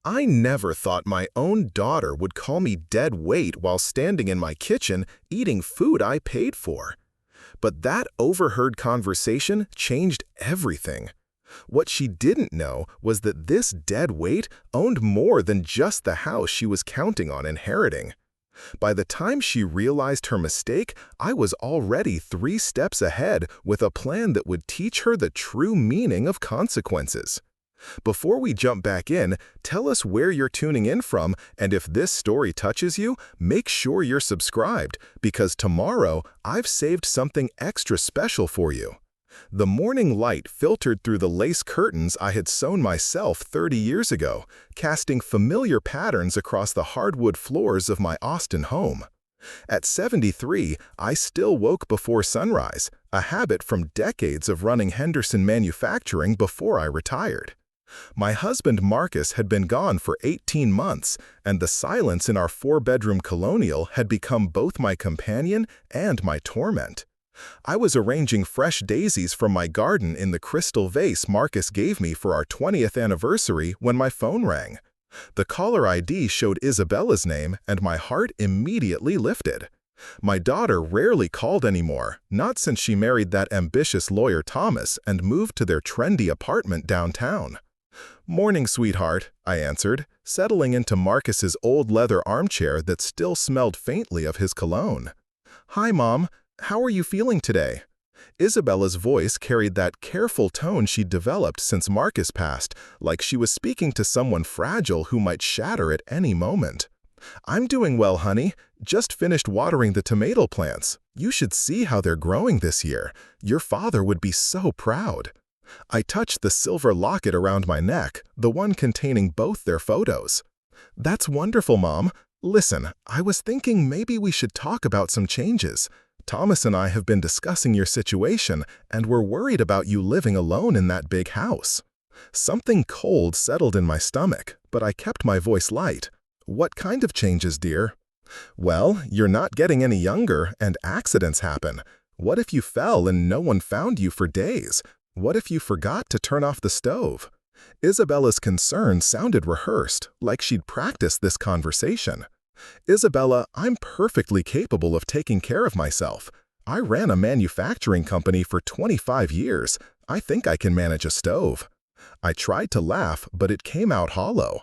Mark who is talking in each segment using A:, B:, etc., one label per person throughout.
A: I never thought my own daughter would call me dead weight while standing in my kitchen eating food I paid for. But that overheard conversation changed everything. What she didn't know was that this dead weight owned more than just the house she was counting on inheriting. By the time she realized her mistake, I was already 3 steps ahead with a plan that would teach her the true meaning of consequences. Before we jump back in, tell us where you're tuning in from, and if this story touches you, make sure you're subscribed, because tomorrow I've saved something extra special for you. The morning light filtered through the lace curtains I had sewn myself 30 years ago, casting familiar patterns across the hardwood floors of my Austin home. At 73, I still woke before sunrise, a habit from decades of running Henderson Manufacturing before I retired. My husband Marcus had been gone for 18 months, and the silence in our 4-bedroom colonial had become both my companion and my torment. I was arranging fresh daisies from my garden in the crystal vase Marcus gave me for our 20th anniversary when my phone rang. The caller ID showed Isabella's name, and my heart immediately lifted. My daughter rarely called anymore, not since she married that ambitious lawyer Thomas and moved to their trendy apartment downtown. "Morning, sweetheart," I answered, settling into Marcus's old leather armchair that still smelled faintly of his cologne. "Hi, Mom. How are you feeling today?" Isabella's voice carried that careful tone she'd developed since Marcus passed, like she was speaking to someone fragile who might shatter at any moment. "I'm doing well, honey. Just finished watering the tomato plants. You should see how they're growing this year. Your father would be so proud." I touched the silver locket around my neck, the one containing both their photos. "That's wonderful, Mom. Listen, I was thinking maybe we should talk about some changes. Thomas and I have been discussing your situation, and we're worried about you living alone in that big house." Something cold settled in my stomach, but I kept my voice light. "What kind of changes, dear?" "Well, you're not getting any younger, and accidents happen. What if you fell and no one found you for days? What if you forgot to turn off the stove?" Isabella's concern sounded rehearsed, like she'd practiced this conversation. "Isabella, I'm perfectly capable of taking care of myself. I ran a manufacturing company for 25 years. I think I can manage a stove." I tried to laugh, but it came out hollow.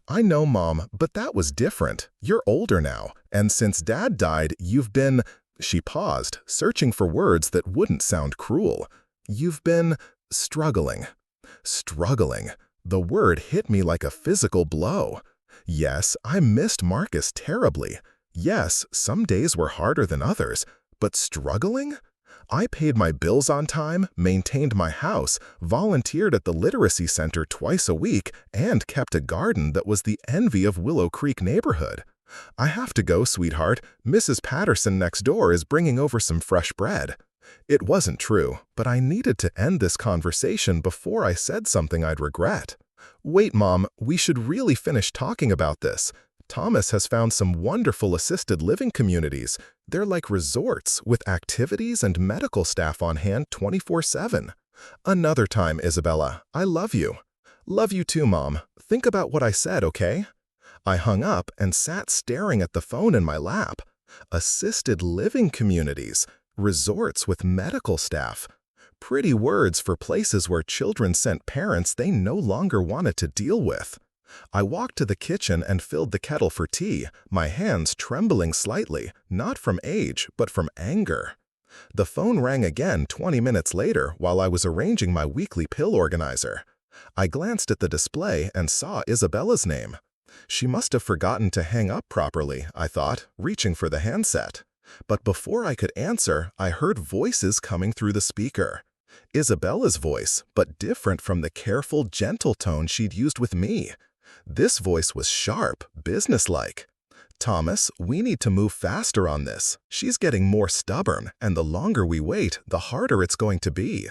A: "I know, Mom, but that was different. You're older now, and since Dad died, you've been—" She paused, searching for words that wouldn't sound cruel. "You've been struggling." Struggling. The word hit me like a physical blow. Yes, I missed Marcus terribly. Yes, some days were harder than others. But struggling? I paid my bills on time, maintained my house, volunteered at the literacy center twice a week, and kept a garden that was the envy of Willow Creek neighborhood. "I have to go, sweetheart. Mrs. Patterson next door is bringing over some fresh bread." It wasn't true, but I needed to end this conversation before I said something I'd regret. "Wait, Mom, we should really finish talking about this. Thomas has found some wonderful assisted living communities. They're like resorts with activities and medical staff on hand 24/7. "Another time, Isabella. I love you." "Love you too, Mom. Think about what I said, okay?" I hung up and sat staring at the phone in my lap. Assisted living communities. Resorts with medical staff. Pretty words for places where children sent parents they no longer wanted to deal with. I walked to the kitchen and filled the kettle for tea, my hands trembling slightly, not from age, but from anger. The phone rang again 20 minutes later while I was arranging my weekly pill organizer. I glanced at the display and saw Isabella's name. She must have forgotten to hang up properly, I thought, reaching for the handset. But before I could answer, I heard voices coming through the speaker. Isabella's voice, but different from the careful, gentle tone she'd used with me. This voice was sharp, businesslike. "Thomas, we need to move faster on this. She's getting more stubborn, and the longer we wait, the harder it's going to be."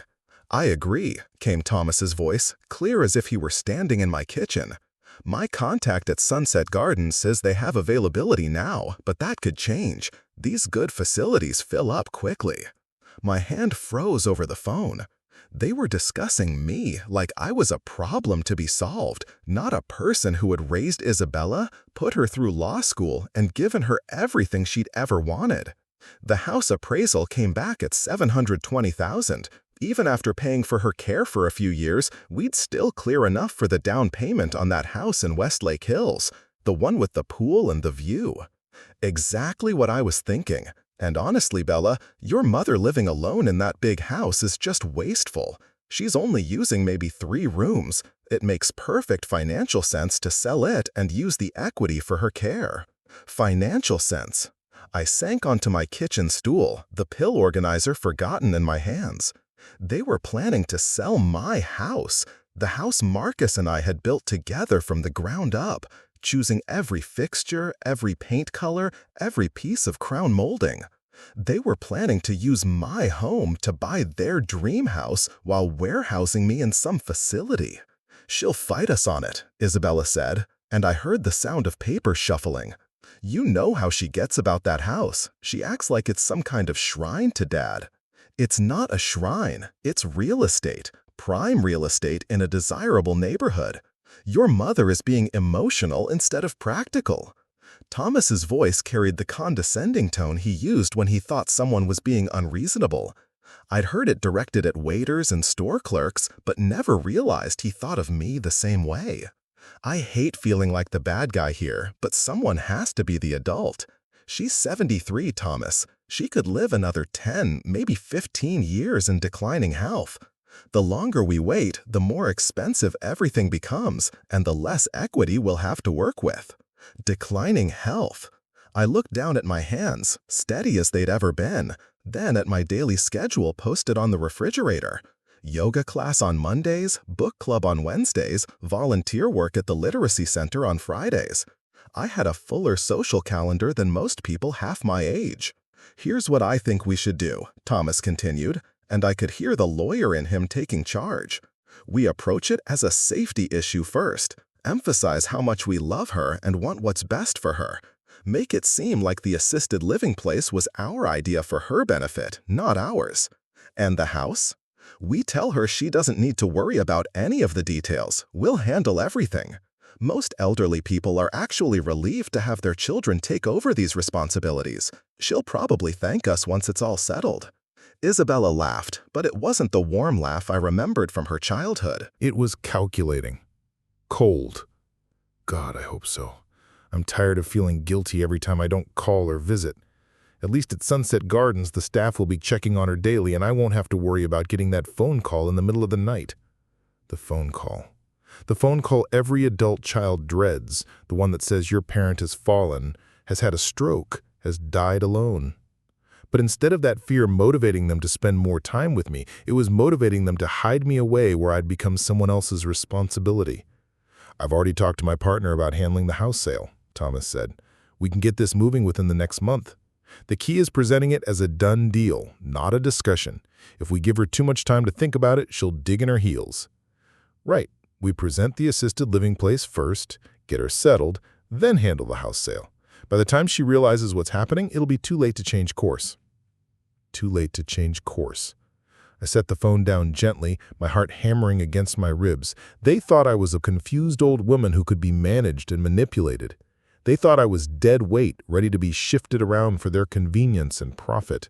A: "I agree," came Thomas's voice, clear as if he were standing in my kitchen. "My contact at Sunset Gardens says they have availability now, but that could change. These good facilities fill up quickly." My hand froze over the phone. They were discussing me like I was a problem to be solved, not a person who had raised Isabella, put her through law school, and given her everything she'd ever wanted. The house appraisal came back at $720,000. Even after paying for her care for a few years, we'd still clear enough for the down payment on that house in Westlake Hills, the one with the pool and the view. Exactly what I was thinking. And honestly, Bella, your mother living alone in that big house is just wasteful. She's only using maybe 3 rooms. It makes perfect financial sense to sell it and use the equity for her care. Financial sense. I sank onto my kitchen stool, the pill organizer forgotten in my hands. They were planning to sell my house, the house Marcus and I had built together from the ground up, choosing every fixture, every paint color, every piece of crown molding. They were planning to use my home to buy their dream house while warehousing me in some facility. "She'll fight us on it," Isabella said, and I heard the sound of paper shuffling. "You know how she gets about that house. She acts like it's some kind of shrine to Dad." "It's not a shrine. It's real estate, prime real estate in a desirable neighborhood. Your mother is being emotional instead of practical." Thomas's voice carried the condescending tone he used when he thought someone was being unreasonable. I'd heard it directed at waiters and store clerks, but never realized he thought of me the same way. I hate feeling like the bad guy here, but someone has to be the adult. She's 73, Thomas. She could live another 10, maybe 15 years in declining health. The longer we wait, the more expensive everything becomes, and the less equity we'll have to work with. Declining health. I looked down at my hands, steady as they'd ever been, then at my daily schedule posted on the refrigerator. Yoga class on Mondays, book club on Wednesdays, volunteer work at the literacy center on Fridays. I had a fuller social calendar than most people half my age. "Here's what I think we should do," Thomas continued, and I could hear the lawyer in him taking charge. "We approach it as a safety issue first. Emphasize how much we love her and want what's best for her. Make it seem like the assisted living place was our idea for her benefit, not ours. And the house? We tell her she doesn't need to worry about any of the details. We'll handle everything." Most elderly people are actually relieved to have their children take over these responsibilities. She'll probably thank us once it's all settled. Isabella laughed, but it wasn't the warm laugh I remembered from her childhood.
B: It was calculating. Cold. God, I hope so. I'm tired of feeling guilty every time I don't call or visit. At least at Sunset Gardens, the staff will be checking on her daily, and I won't have to worry about getting that phone call in the middle of the night. The phone call. The phone call every adult child dreads, the one that says your parent has fallen, has had a stroke, has died alone. But instead of that fear motivating them to spend more time with me, it was motivating them to hide me away where I'd become someone else's responsibility. "I've already talked to my partner about handling the house sale," Thomas said. "We can get this moving within the next month. The key is presenting it as a done deal, not a discussion. If we give her too much time to think about it, she'll dig in her heels." "Right. We present the assisted living place first, get her settled, then handle the house sale. By the time she realizes what's happening, it'll be too late to change course." Too late to change course. I set the phone down gently, my heart hammering against my ribs. They thought I was a confused old woman who could be managed and manipulated. They thought I was dead weight, ready to be shifted around for their convenience and profit.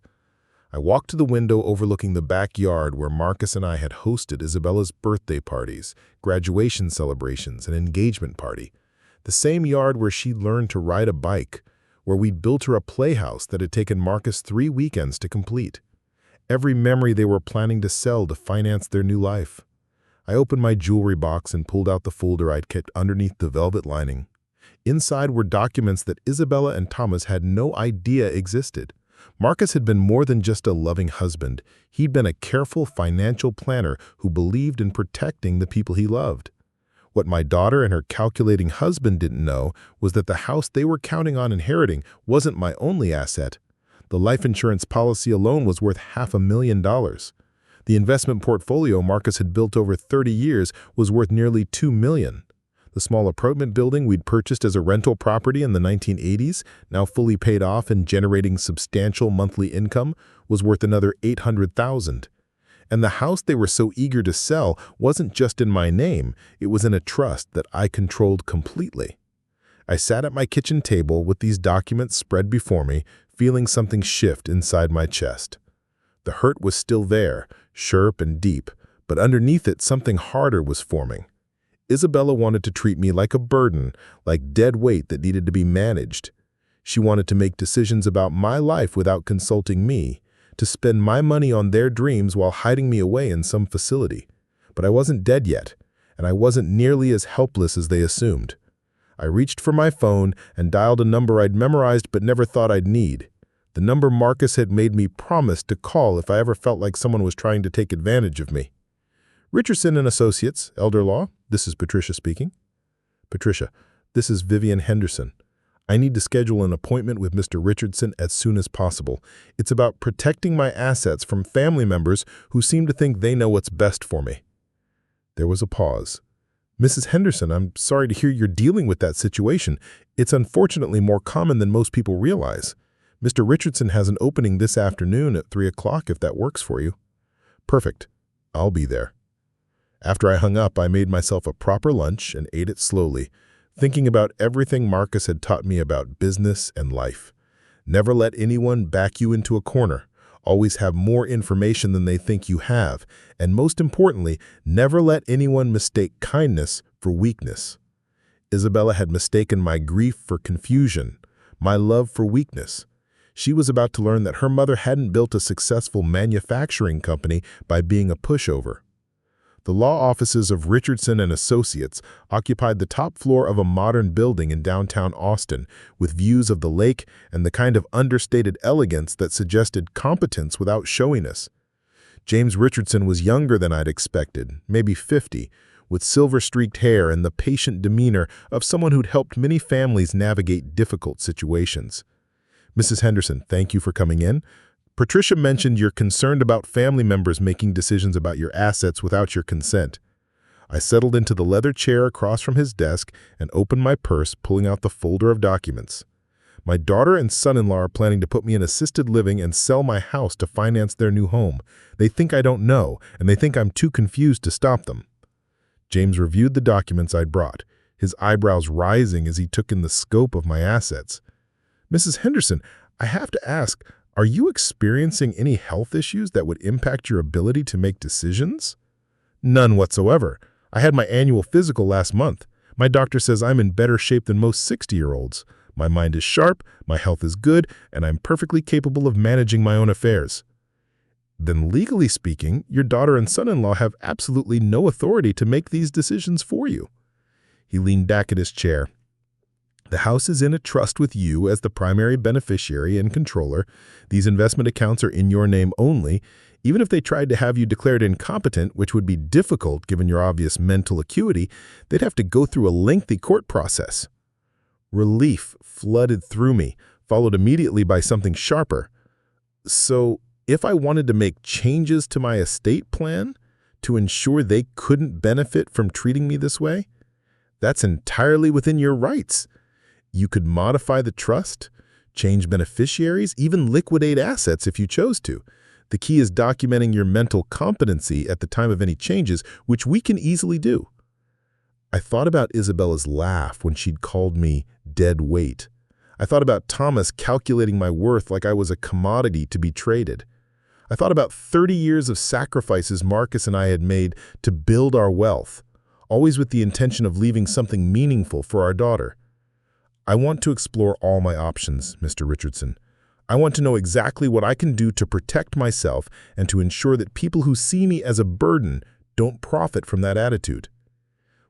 B: I walked to the window overlooking the backyard where Marcus and I had hosted Isabella's birthday parties, graduation celebrations, and engagement party. The same yard where she learned to ride a bike, where we'd built her a playhouse that had taken Marcus 3 weekends to complete. Every memory they were planning to sell to finance their new life. I opened my jewelry box and pulled out the folder I'd kept underneath the velvet lining. Inside were documents that Isabella and Thomas had no idea existed. Marcus had been more than just a loving husband. He'd been a careful financial planner who believed in protecting the people he loved. What my daughter and her calculating husband didn't know was that the house they were counting on inheriting wasn't my only asset. The life insurance policy alone was worth $500,000. The investment portfolio Marcus had built over 30 years was worth nearly $2 million. The small apartment building we'd purchased as a rental property in the 1980s, now fully paid off and generating substantial monthly income, was worth another $800,000. And the house they were so eager to sell wasn't just in my name, it was in a trust that I controlled completely. I sat at my kitchen table with these documents spread before me, feeling something shift inside my chest. The hurt was still there, sharp and deep, but underneath it something harder was forming. Isabella wanted to treat me like a burden, like dead weight that needed to be managed. She wanted to make decisions about my life without consulting me, to spend my money on their dreams while hiding me away in some facility. But I wasn't dead yet, and I wasn't nearly as helpless as they assumed. I reached for my phone and dialed a number I'd memorized but never thought I'd need. The number Marcus had made me promise to call if I ever felt like someone was trying to take advantage of me. Richardson and Associates, Elder Law, this is Patricia speaking. Patricia, this is Vivian Henderson. I need to schedule an appointment with Mr. Richardson as soon as possible. It's about protecting my assets from family members who seem to think they know what's best for me. There was a pause. Mrs. Henderson, I'm sorry to hear you're dealing with that situation. It's unfortunately more common than most people realize. Mr. Richardson has an opening this afternoon at 3 o'clock if that works for you. Perfect. I'll be there. After I hung up, I made myself a proper lunch and ate it slowly, thinking about everything Marcus had taught me about business and life. Never let anyone back you into a corner. Always have more information than they think you have. And most importantly, never let anyone mistake kindness for weakness. Isabella had mistaken my grief for confusion, my love for weakness. She was about to learn that her mother hadn't built a successful manufacturing company by being a pushover. The law offices of Richardson and Associates occupied the top floor of a modern building in downtown Austin, with views of the lake and the kind of understated elegance that suggested competence without showiness. James Richardson was younger than I'd expected, maybe 50, with silver-streaked hair and the patient demeanor of someone who'd helped many families navigate difficult situations. Mrs. Henderson, thank you for coming in. Patricia mentioned you're concerned about family members making decisions about your assets without your consent. I settled into the leather chair across from his desk and opened my purse, pulling out the folder of documents. My daughter and son-in-law are planning to put me in assisted living and sell my house to finance their new home. They think I don't know, and they think I'm too confused to stop them. James reviewed the documents I'd brought, his eyebrows rising as he took in the scope of my assets. Mrs. Henderson, I have to ask, are you experiencing any health issues that would impact your ability to make decisions? None whatsoever. I had my annual physical last month. My doctor says I'm in better shape than most 60-year-olds. My mind is sharp, my health is good, and I'm perfectly capable of managing my own affairs. Then legally speaking, your daughter and son-in-law have absolutely no authority to make these decisions for you. He leaned back in his chair. The house is in a trust with you as the primary beneficiary and controller. These investment accounts are in your name only. Even if they tried to have you declared incompetent, which would be difficult given your obvious mental acuity, they'd have to go through a lengthy court process. Relief flooded through me, followed immediately by something sharper. So, if I wanted to make changes to my estate plan to ensure they couldn't benefit from treating me this way, that's entirely within your rights. You could modify the trust, change beneficiaries, even liquidate assets if you chose to. The key is documenting your mental competency at the time of any changes, which we can easily do. I thought about Isabella's laugh when she'd called me dead weight. I thought about Thomas calculating my worth like I was a commodity to be traded. I thought about 30 years of sacrifices Marcus and I had made to build our wealth, always with the intention of leaving something meaningful for our daughter. I want to explore all my options, Mr. Richardson. I want to know exactly what I can do to protect myself and to ensure that people who see me as a burden don't profit from that attitude.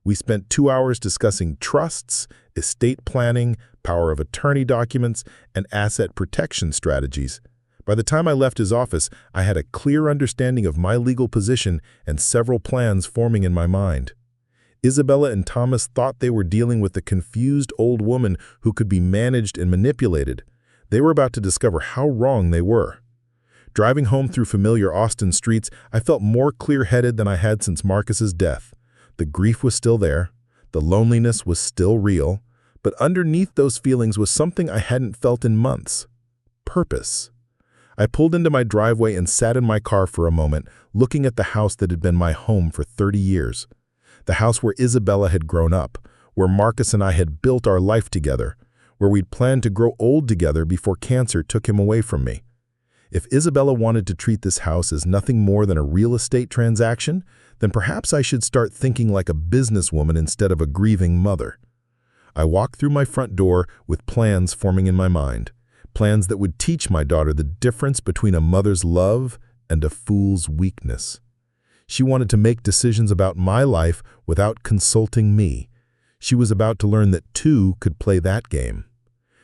B: We spent 2 hours discussing trusts, estate planning, power of attorney documents, and asset protection strategies. By the time I left his office, I had a clear understanding of my legal position and several plans forming in my mind. Isabella and Thomas thought they were dealing with a confused old woman who could be managed and manipulated. They were about to discover how wrong they were. Driving home through familiar Austin streets, I felt more clear-headed than I had since Marcus's death. The grief was still there, the loneliness was still real, but underneath those feelings was something I hadn't felt in months: purpose. I pulled into my driveway and sat in my car for a moment, looking at the house that had been my home for 30 years. The house where Isabella had grown up, where Marcus and I had built our life together, where we'd planned to grow old together before cancer took him away from me. If Isabella wanted to treat this house as nothing more than a real estate transaction, then perhaps I should start thinking like a businesswoman instead of a grieving mother. I walked through my front door with plans forming in my mind, plans that would teach my daughter the difference between a mother's love and a fool's weakness. She wanted to make decisions about my life without consulting me. She was about to learn that two could play that game.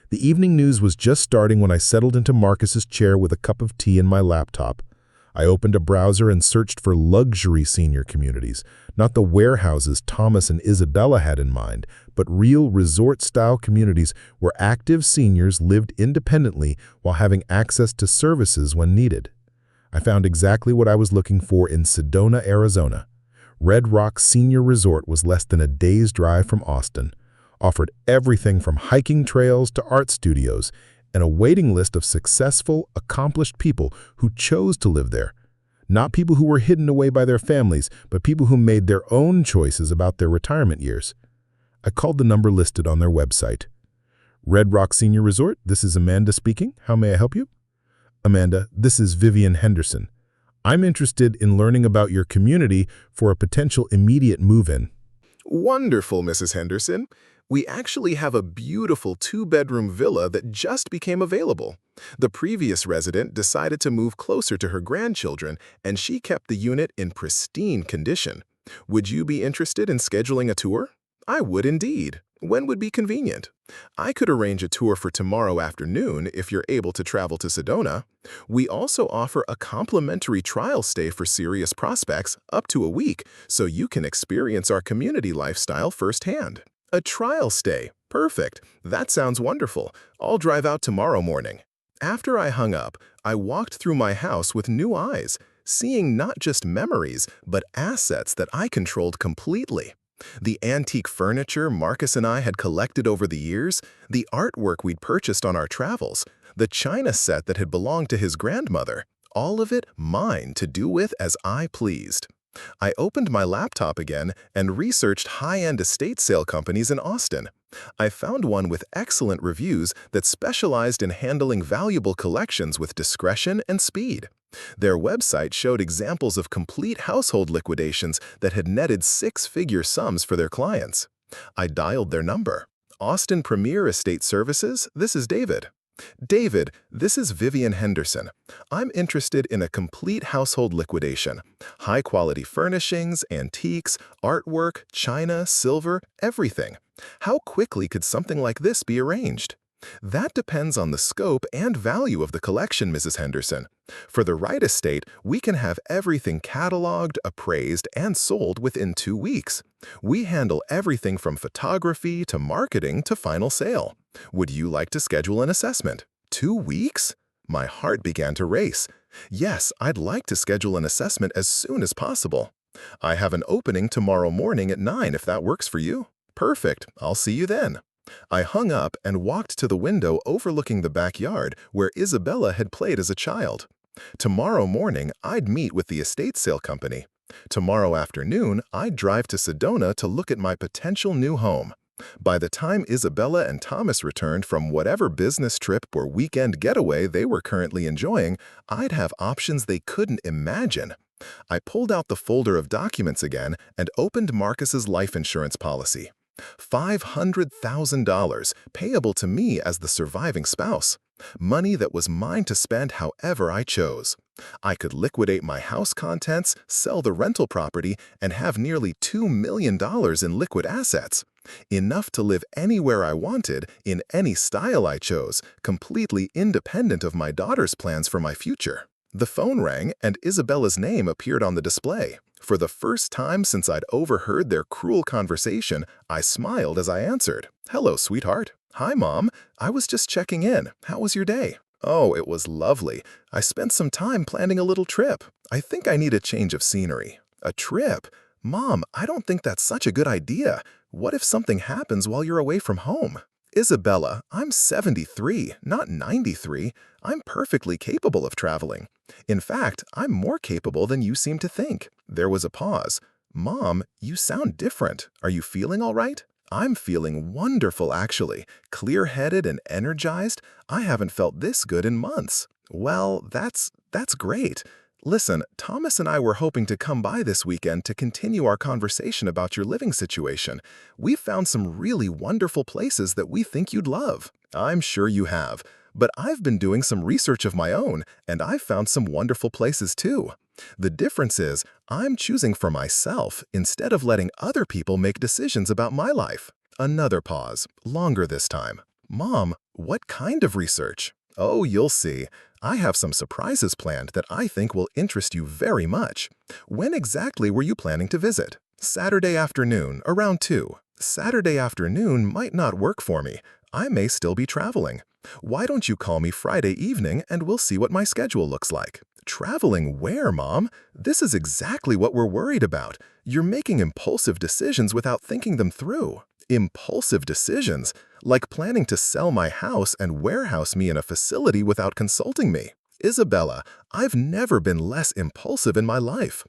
B: The evening news was just starting when I settled into Marcus's chair with a cup of tea and my laptop. I opened a browser and searched for luxury senior communities, not the warehouses Thomas and Isabella had in mind, but real resort-style communities where active seniors lived independently while having access to services when needed. I found exactly what I was looking for in Sedona, Arizona. Red Rock Senior Resort was less than a day's drive from Austin, offered everything from hiking trails to art studios, and a waiting list of successful, accomplished people who chose to live there. Not people who were hidden away by their families, but people who made their own choices about their retirement years. I called the number listed on their website. Red Rock Senior Resort, this is Amanda speaking. How may I help you? Amanda, this is Vivian Henderson. I'm interested in learning about your community for a potential immediate move-in.
A: Wonderful, Mrs. Henderson. We actually have a beautiful two-bedroom villa that just became available. The previous resident decided to move closer to her grandchildren, and she kept the unit in pristine condition. Would you be interested in scheduling a tour? I would indeed. When would be convenient? I could arrange a tour for tomorrow afternoon if you're able to travel to Sedona. We also offer a complimentary trial stay for serious prospects up to a week, so you can experience our community lifestyle firsthand. A trial stay. Perfect. That sounds wonderful. I'll drive out tomorrow morning. After I hung up, I walked through my house with new eyes, seeing not just memories, but assets that I controlled completely. The antique furniture Marcus and I had collected over the years, the artwork we'd purchased on our travels, the china set that had belonged to his grandmother, all of it mine to do with as I pleased. I opened my laptop again and researched high-end estate sale companies in Austin. I found one with excellent reviews that specialized in handling valuable collections with discretion and speed. Their website showed examples of complete household liquidations that had netted six-figure sums for their clients. I dialed their number. Austin Premier Estate Services, this is David. David, this is Vivian Henderson. I'm interested in a complete household liquidation. High-quality furnishings, antiques, artwork, china, silver, everything. How quickly could something like this be arranged? That depends on the scope and value of the collection, Mrs. Henderson. For the right estate, we can have everything cataloged, appraised, and sold within 2 weeks. We handle everything from photography to marketing to final sale. Would you like to schedule an assessment? 2 weeks? My heart began to race. Yes, I'd like to schedule an assessment as soon as possible. I have an opening tomorrow morning at 9 if that works for you. Perfect. I'll see you then. I hung up and walked to the window overlooking the backyard where Isabella had played as a child. Tomorrow morning, I'd meet with the estate sale company. Tomorrow afternoon, I'd drive to Sedona to look at my potential new home. By the time Isabella and Thomas returned from whatever business trip or weekend getaway they were currently enjoying, I'd have options they couldn't imagine. I pulled out the folder of documents again and opened Marcus's life insurance policy. $500,000 payable to me as the surviving spouse. Money that was mine to spend however I chose. I could liquidate my house contents, sell the rental property, and have nearly $2 million in liquid assets. Enough to live anywhere I wanted, in any style I chose, completely independent of my daughter's plans for my future. The phone rang and Isabella's name appeared on the display. For the first time since I'd overheard their cruel conversation, I smiled as I answered. "Hello, sweetheart." "Hi, Mom. I was just checking in. How was your day?" "Oh, it was lovely. I spent some time planning a little trip. I think I need a change of scenery." "A trip? Mom, I don't think that's such a good idea. What if something happens while you're away from home?" Isabella, I'm 73, not 93. I'm perfectly capable of traveling. In fact, I'm more capable than you seem to think. There was a pause. Mom, you sound different. Are you feeling all right? I'm feeling wonderful, actually. Clear-headed and energized. I haven't felt this good in months. Well, that's great. Listen, Thomas and I were hoping to come by this weekend to continue our conversation about your living situation. We've found some really wonderful places that we think you'd love. I'm sure you have. But I've been doing some research of my own, and I've found some wonderful places too. The difference is, I'm choosing for myself instead of letting other people make decisions about my life. Another pause, longer this time. Mom, what kind of research? Oh, you'll see. I have some surprises planned that I think will interest you very much. When exactly were you planning to visit? Saturday afternoon, around 2. Saturday afternoon might not work for me. I may still be traveling. Why don't you call me Friday evening and we'll see what my schedule looks like? Traveling where, Mom? This is exactly what we're worried about. You're making impulsive decisions without thinking them through. Impulsive decisions? Like planning to sell my house and warehouse me in a facility without consulting me. Isabella, I've never been less impulsive in my life.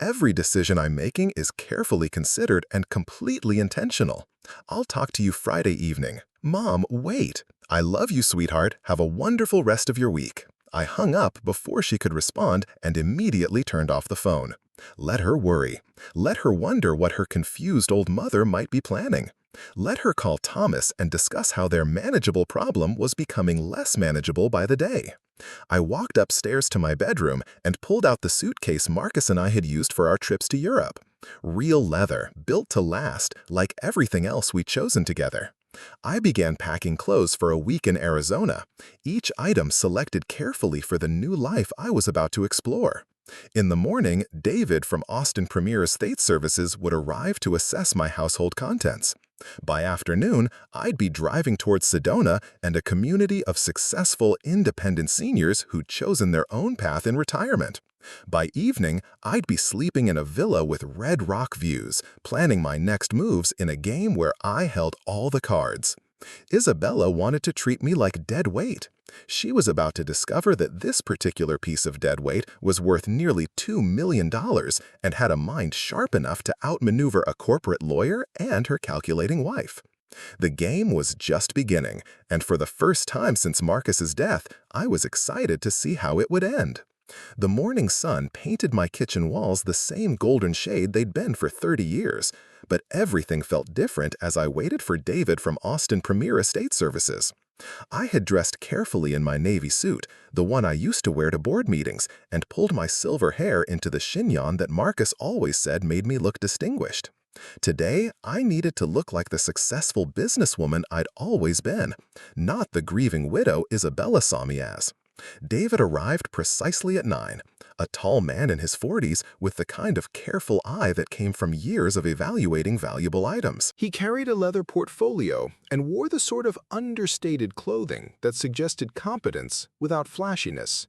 A: Every decision I'm making is carefully considered and completely intentional. I'll talk to you Friday evening. Mom, wait. I love you, sweetheart. Have a wonderful rest of your week. I hung up before she could respond and immediately turned off the phone. Let her worry. Let her wonder what her confused old mother might be planning. Let her call Thomas and discuss how their manageable problem was becoming less manageable by the day. I walked upstairs to my bedroom and pulled out the suitcase Marcus and I had used for our trips to Europe. Real leather, built to last, like everything else we'd chosen together. I began packing clothes for a week in Arizona, each item selected carefully for the new life I was about to explore. In the morning, David from Austin Premier Estate Services would arrive to assess my household contents. By afternoon, I'd be driving towards Sedona and a community of successful, independent seniors who'd chosen their own path in retirement. By evening, I'd be sleeping in a villa with red rock views, planning my next moves in a game where I held all the cards. Isabella wanted to treat me like dead weight. She was about to discover that this particular piece of dead weight was worth nearly $2 million and had a mind sharp enough to outmaneuver a corporate lawyer and her calculating wife. The game was just beginning, and for the first time since Marcus's death, I was excited to see how it would end. The morning sun painted my kitchen walls the same golden shade they'd been for 30 years, but everything felt different as I waited for David from Austin Premier Estate Services. I had dressed carefully in my navy suit, the one I used to wear to board meetings, and pulled my silver hair into the chignon that Marcus always said made me look distinguished. Today, I needed to look like the successful businesswoman I'd always been, not the grieving widow Isabella saw me as. David arrived precisely at 9, a tall man in his 40s with the kind of careful eye that came from years of evaluating valuable items. He carried a leather portfolio and wore the sort of understated clothing that suggested competence without flashiness.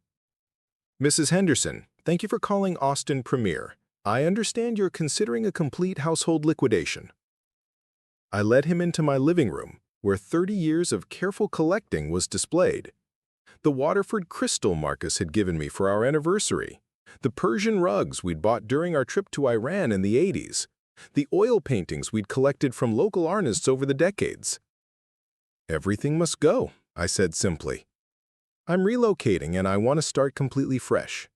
A: Mrs. Henderson, thank you for calling Austin Premier. I understand you're considering a complete household liquidation. I led him into my living room, where 30 years of careful collecting was displayed. The Waterford crystal Marcus had given me for our anniversary, the Persian rugs we'd bought during our trip to Iran in the 80s, the oil paintings we'd collected from local artists over the decades. Everything must go, I said simply. I'm relocating and I want to start completely fresh.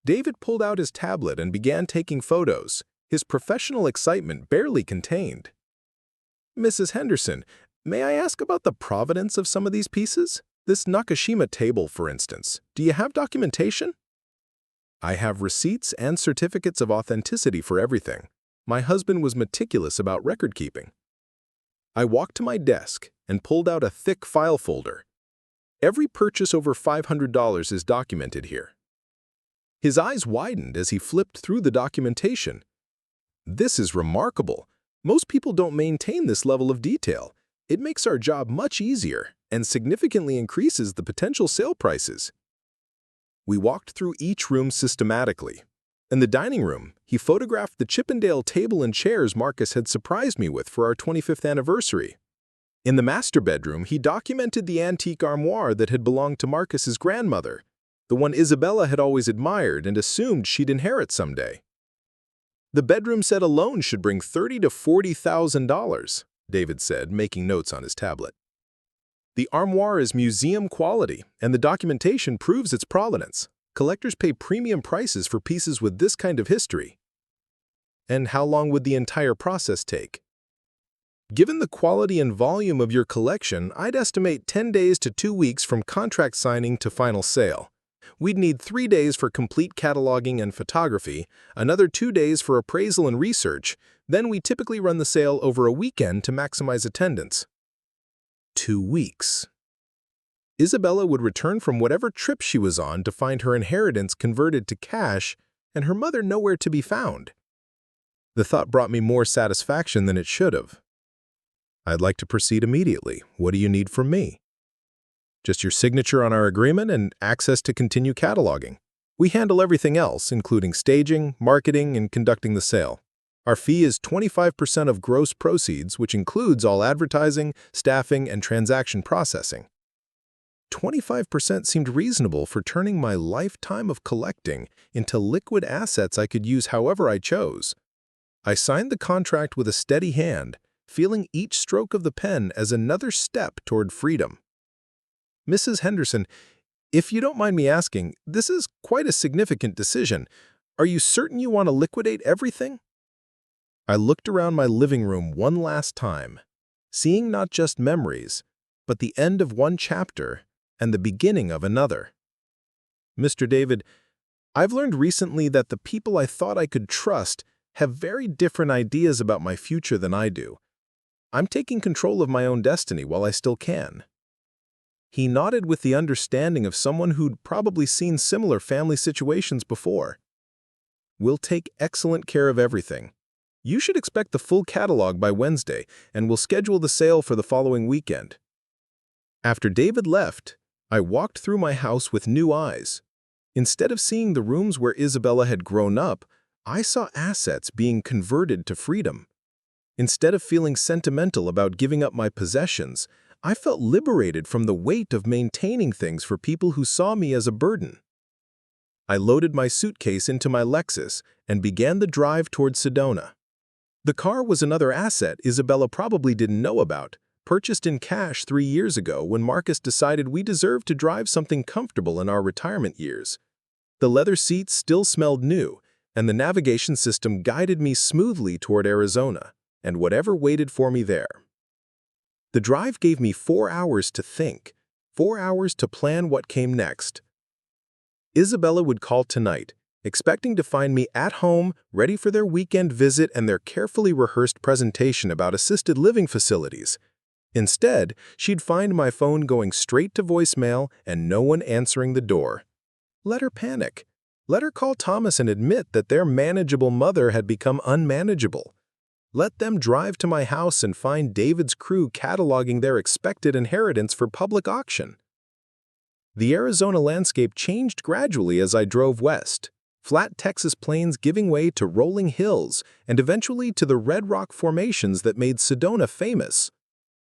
A: David pulled out his tablet and began taking photos, his professional excitement barely contained. Mrs. Henderson, may I ask about the provenance of some of these pieces? This Nakashima table, for instance, do you have documentation? I have receipts and certificates of authenticity for everything. My husband was meticulous about record-keeping. I walked to my desk and pulled out a thick file folder. Every purchase over $500 is documented here. His eyes widened as he flipped through the documentation. This is remarkable. Most people don't maintain this level of detail. It makes our job much easier and significantly increases the potential sale prices. We walked through each room systematically. In the dining room, he photographed the Chippendale table and chairs Marcus had surprised me with for our 25th anniversary. In the master bedroom, he documented the antique armoire that had belonged to Marcus's grandmother, the one Isabella had always admired and assumed she'd inherit someday. The bedroom set alone should bring $30,000 to $40,000, David said, making notes on his tablet. The armoire is museum quality, and the documentation proves its provenance. Collectors pay premium prices for pieces with this kind of history. And how long would the entire process take? Given the quality and volume of your collection, I'd estimate 10 days to 2 weeks from contract signing to final sale. We'd need 3 days for complete cataloging and photography, another 2 days for appraisal and research, then we typically run the sale over a weekend to maximize attendance. 2 weeks. Isabella would return from whatever trip she was on to find her inheritance converted to cash and her mother nowhere to be found. The thought brought me more satisfaction than it should have. I'd like to proceed immediately. What do you need from me? Just your signature on our agreement and access to continue cataloging. We handle everything else, including staging, marketing, and conducting the sale. Our fee is 25% of gross proceeds, which includes all advertising, staffing, and transaction processing. 25% seemed reasonable for turning my lifetime of collecting into liquid assets I could use however I chose. I signed the contract with a steady hand, feeling each stroke of the pen as another step toward freedom. Mrs. Henderson, if you don't mind me asking, this is quite a significant decision. Are you certain you want to liquidate everything? I looked around my living room one last time, seeing not just memories, but the end of one chapter and the beginning of another. Mr. David, I've learned recently that the people I thought I could trust have very different ideas about my future than I do. I'm taking control of my own destiny while I still can. He nodded with the understanding of someone who'd probably seen similar family situations before. We'll take excellent care of everything. You should expect the full catalog by Wednesday, and we'll schedule the sale for the following weekend. After David left, I walked through my house with new eyes. Instead of seeing the rooms where Isabella had grown up, I saw assets being converted to freedom. Instead of feeling sentimental about giving up my possessions, I felt liberated from the weight of maintaining things for people who saw me as a burden. I loaded my suitcase into my Lexus and began the drive toward Sedona. The car was another asset Isabella probably didn't know about, purchased in cash 3 years ago when Marcus decided we deserved to drive something comfortable in our retirement years. The leather seats still smelled new, and the navigation system guided me smoothly toward Arizona and whatever waited for me there. The drive gave me 4 hours to think, 4 hours to plan what came next. Isabella would call tonight, expecting to find me at home, ready for their weekend visit and their carefully rehearsed presentation about assisted living facilities. Instead, she'd find my phone going straight to voicemail and no one answering the door. Let her panic. Let her call Thomas and admit that their manageable mother had become unmanageable. Let them drive to my house and find David's crew cataloging their expected inheritance for public auction. The Arizona landscape changed gradually as I drove west, flat Texas plains giving way to rolling hills and eventually to the red rock formations that made Sedona famous.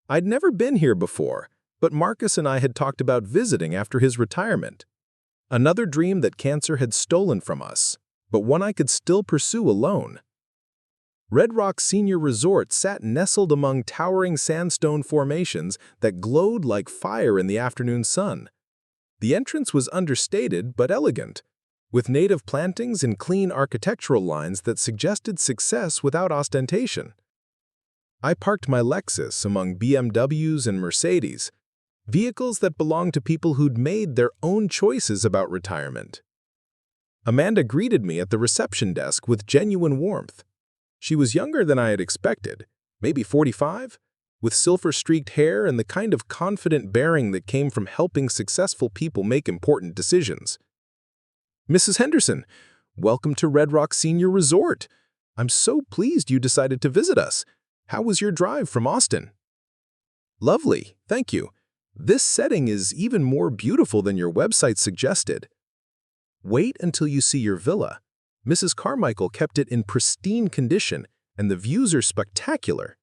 A: I'd never been here before, but Marcus and I had talked about visiting after his retirement. Another dream that cancer had stolen from us, but one I could still pursue alone. Red Rock Senior Resort sat nestled among towering sandstone formations that glowed like fire in the afternoon sun. The entrance was understated but elegant, with native plantings and clean architectural lines that suggested success without ostentation. I parked my Lexus among BMWs and Mercedes, vehicles that belonged to people who'd made their own choices about retirement. Amanda greeted me at the reception desk with genuine warmth. She was younger than I had expected, maybe 45, with silver-streaked hair and the kind of confident bearing that came from helping successful people make important decisions. Mrs. Henderson, welcome to Red Rock Senior Resort. I'm so pleased you decided to visit us. How was your drive from Austin? Lovely, thank you. This setting is even more beautiful than your website suggested. Wait until you see your villa. Mrs. Carmichael kept it in pristine condition, and the views are spectacular.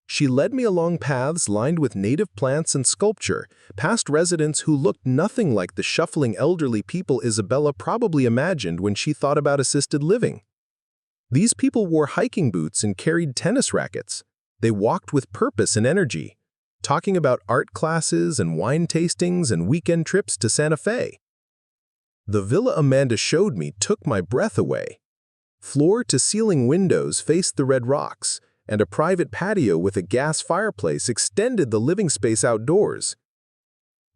A: She led me along paths lined with native plants and sculpture, past residents who looked nothing like the shuffling elderly people Isabella probably imagined when she thought about assisted living. These people wore hiking boots and carried tennis rackets. They walked with purpose and energy, talking about art classes and wine tastings and weekend trips to Santa Fe. The villa Amanda showed me took my breath away. Floor-to-ceiling windows faced the red rocks, and a private patio with a gas fireplace extended the living space outdoors.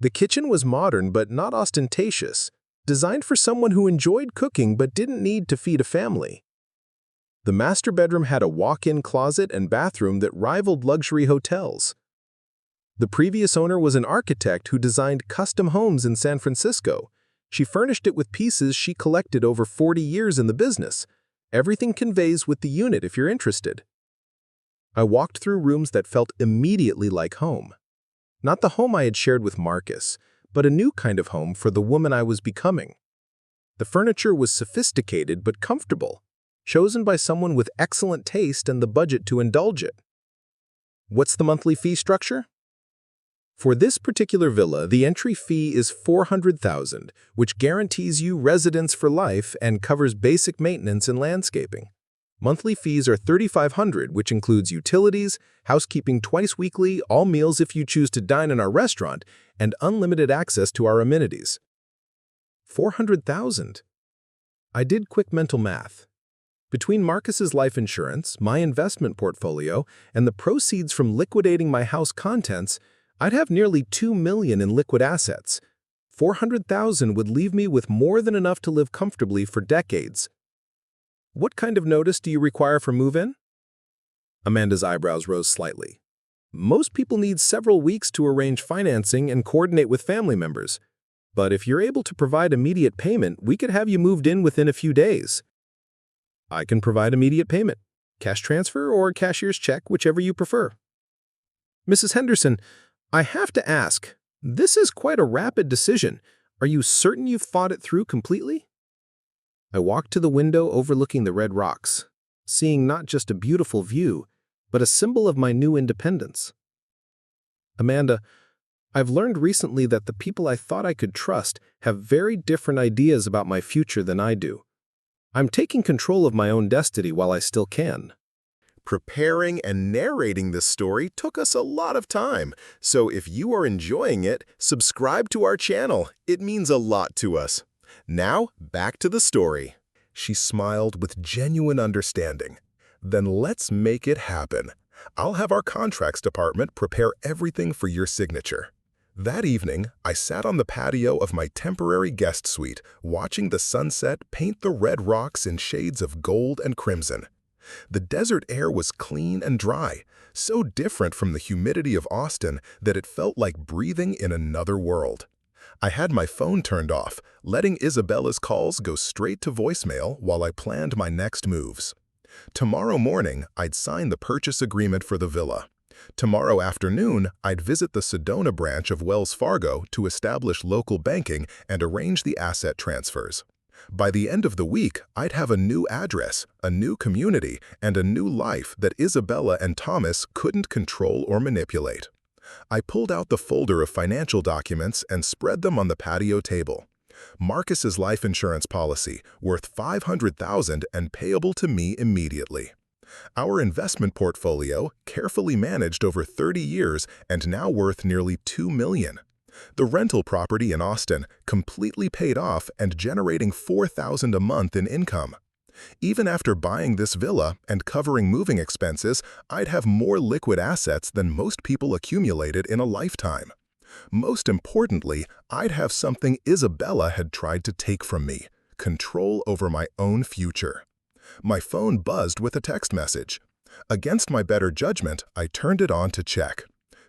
A: The kitchen was modern but not ostentatious, designed for someone who enjoyed cooking but didn't need to feed a family. The master bedroom had a walk-in closet and bathroom that rivaled luxury hotels. The previous owner was an architect who designed custom homes in San Francisco. She furnished it with pieces she collected over 40 years in the business. Everything conveys with the unit if you're interested. I walked through rooms that felt immediately like home. Not the home I had shared with Marcus, but a new kind of home for the woman I was becoming. The furniture was sophisticated but comfortable, chosen by someone with excellent taste and the budget to indulge it. What's the monthly fee structure? For this particular villa, the entry fee is $400,000, which guarantees you residence for life and covers basic maintenance and landscaping. Monthly fees are $3,500, which includes utilities, housekeeping twice weekly, all meals if you choose to dine in our restaurant, and unlimited access to our amenities. $400,000. I did quick mental math. Between Marcus's life insurance, my investment portfolio, and the proceeds from liquidating my house contents, I'd have nearly $2 million in liquid assets. $400,000 would leave me with more than enough to live comfortably for decades. What kind of notice do you require for move-in? Amanda's eyebrows rose slightly. Most people need several weeks to arrange financing and coordinate with family members. But if you're able to provide immediate payment, we could have you moved in within a few days. I can provide immediate payment, cash transfer or cashier's check, whichever you prefer. Mrs. Henderson, I have to ask, this is quite a rapid decision. Are you certain you've thought it through completely? I walked to the window overlooking the red rocks, seeing not just a beautiful view, but a symbol of my new independence. Amanda, I've learned recently that the people I thought I could trust have very different ideas about my future than I do. I'm taking control of my own destiny while I still can.
B: Preparing and narrating this story took us a lot of time, so if you are enjoying it, subscribe to our channel. It means a lot to us. Now, back to the story. She smiled with genuine understanding. Then let's make it happen. I'll have our contracts department prepare everything for your signature. That evening, I sat on the patio of my temporary guest suite, watching the sunset paint the red rocks in shades of gold and crimson. The desert air was clean and dry, so different from the humidity of Austin that it felt like breathing in another world. I had my phone turned off, letting Isabella's calls go straight to voicemail while I planned my next moves. Tomorrow morning, I'd sign the purchase agreement for the villa. Tomorrow afternoon, I'd visit the Sedona branch of Wells Fargo to establish local banking and arrange the asset transfers. By the end of the week, I'd have a new address, a new community, and a new life that Isabella and Thomas couldn't control or manipulate. I pulled out the folder of financial documents and spread them on the patio table. Marcus's life insurance policy, worth $500,000 and payable to me immediately. Our investment portfolio, carefully managed over 30 years and now worth nearly $2 million. The rental property in Austin, completely paid off and generating $4,000 a month in income. Even after buying this villa and covering moving expenses, I'd have more liquid assets than most people accumulated in a lifetime. Most importantly, I'd have something Isabella had tried to take from me: control over my own future. My phone buzzed with a text message. Against my better judgment, I turned it on to check.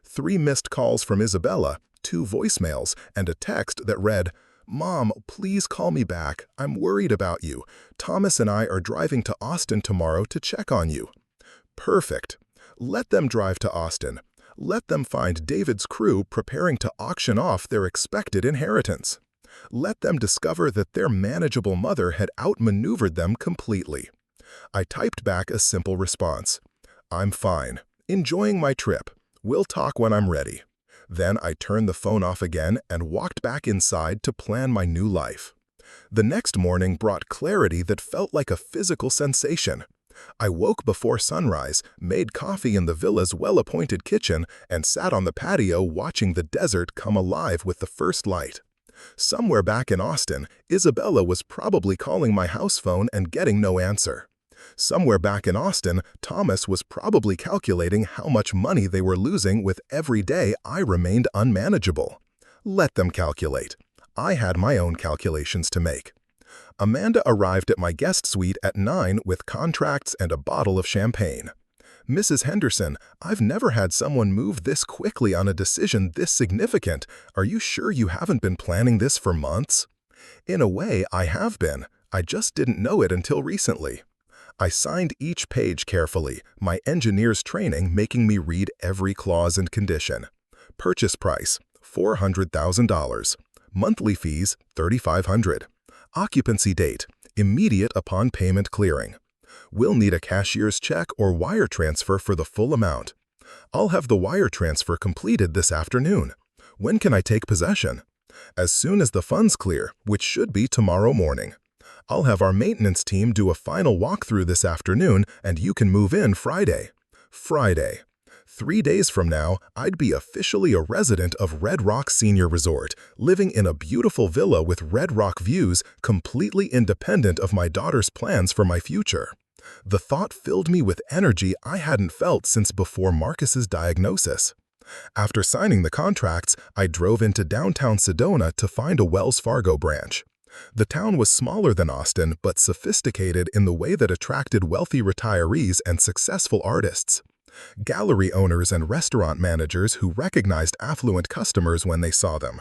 B: 3 missed calls from Isabella, 2 voicemails, and a text that read, "Mom, please call me back. I'm worried about you. Thomas and I are driving to Austin tomorrow to check on you." Perfect. Let them drive to Austin. Let them find David's crew preparing to auction off their expected inheritance. Let them discover that their manageable mother had outmaneuvered them completely. I typed back a simple response. "I'm fine.
A: Enjoying my trip. We'll talk when I'm ready. Then I turned the phone off again and walked back inside to plan my new life. The next morning brought clarity that felt like a physical sensation. I woke before sunrise, made coffee in the villa's well-appointed kitchen, and sat on the patio watching the desert come alive with the first light. Somewhere back in Austin, Isabella was probably calling my house phone and getting no answer. Somewhere back in Austin, Thomas was probably calculating how much money they were losing with every day I remained unmanageable. Let them calculate. I had my own calculations to make. Amanda arrived at my guest suite at 9 with contracts and a bottle of champagne. "Mrs. Henderson, I've never had someone move this quickly on a decision this significant. Are you sure you haven't been planning this for months?" In a way, I have been. I just didn't know it until recently. I signed each page carefully, my engineer's training making me read every clause and condition. Purchase price, $400,000. Monthly fees, $3,500. Occupancy date, immediate upon payment clearing. We'll need a cashier's check or wire transfer for the full amount. I'll have the wire transfer completed this afternoon. When can I take possession? As soon as the funds clear, which should be tomorrow morning. I'll have our maintenance team do a final walkthrough this afternoon, and you can move in Friday. Friday. 3 days from now, I'd be officially a resident of Red Rock Senior Resort, living in a beautiful villa with Red Rock views, completely independent of my daughter's plans for my future. The thought filled me with energy I hadn't felt since before Marcus's diagnosis. After signing the contracts, I drove into downtown Sedona to find a Wells Fargo branch. The town was smaller than Austin, but sophisticated in the way that attracted wealthy retirees and successful artists. Gallery owners and restaurant managers who recognized affluent customers when they saw them.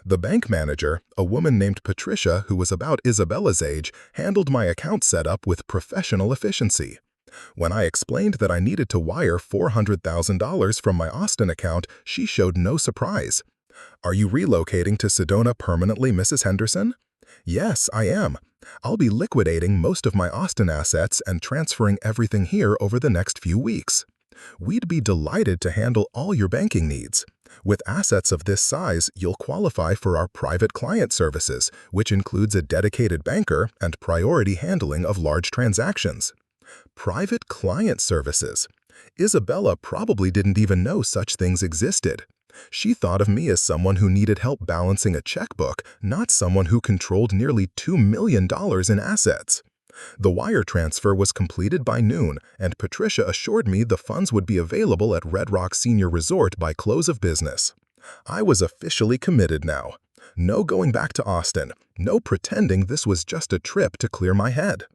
A: The bank manager, a woman named Patricia who was about Isabella's age, handled my account setup with professional efficiency. When I explained that I needed to wire $400,000 from my Austin account, she showed no surprise. "Are you relocating to Sedona permanently, Mrs. Henderson?" "Yes, I am. I'll be liquidating most of my Austin assets and transferring everything here over the next few weeks. We'd be delighted to handle all your banking needs. With assets of this size, you'll qualify for our private client services, which includes a dedicated banker and priority handling of large transactions." Private client services. Isabella probably didn't even know such things existed. She thought of me as someone who needed help balancing a checkbook, not someone who controlled nearly $2 million in assets. The wire transfer was completed by noon, and Patricia assured me the funds would be available at Red Rock Senior Resort by close of business. I was officially committed now. No going back to Austin, no pretending this was just a trip to clear my head.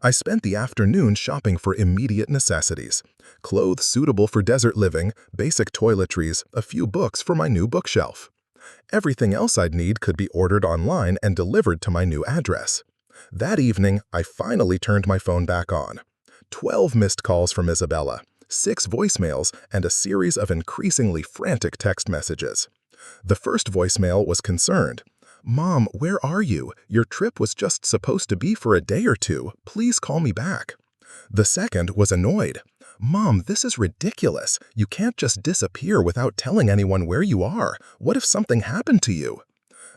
A: I spent the afternoon shopping for immediate necessities. Clothes suitable for desert living, basic toiletries, a few books for my new bookshelf. Everything else I'd need could be ordered online and delivered to my new address. That evening, I finally turned my phone back on. 12 missed calls from Isabella, 6 voicemails, and a series of increasingly frantic text messages. The first voicemail was concerned. "Mom, where are you? Your trip was just supposed to be for a day or two. Please call me back." The second was annoyed. "Mom, this is ridiculous. You can't just disappear without telling anyone where you are. What if something happened to you?"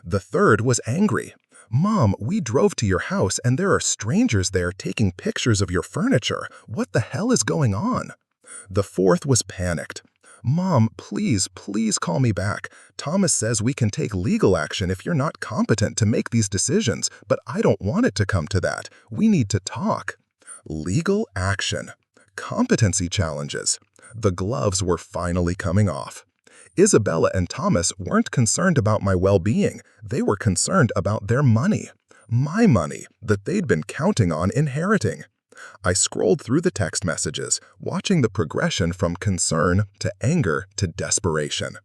A: The third was angry. "Mom, we drove to your house and there are strangers there taking pictures of your furniture. What the hell is going on?" The fourth was panicked. "Mom, please call me back. Thomas says we can take legal action if you're not competent to make these decisions, but I don't want it to come to that. We need to talk." Legal action. Competency challenges. The gloves were finally coming off. Isabella and Thomas weren't concerned about my well-being. They were concerned about their money. My money that they'd been counting on inheriting. I scrolled through the text messages, watching the progression from concern to anger to desperation.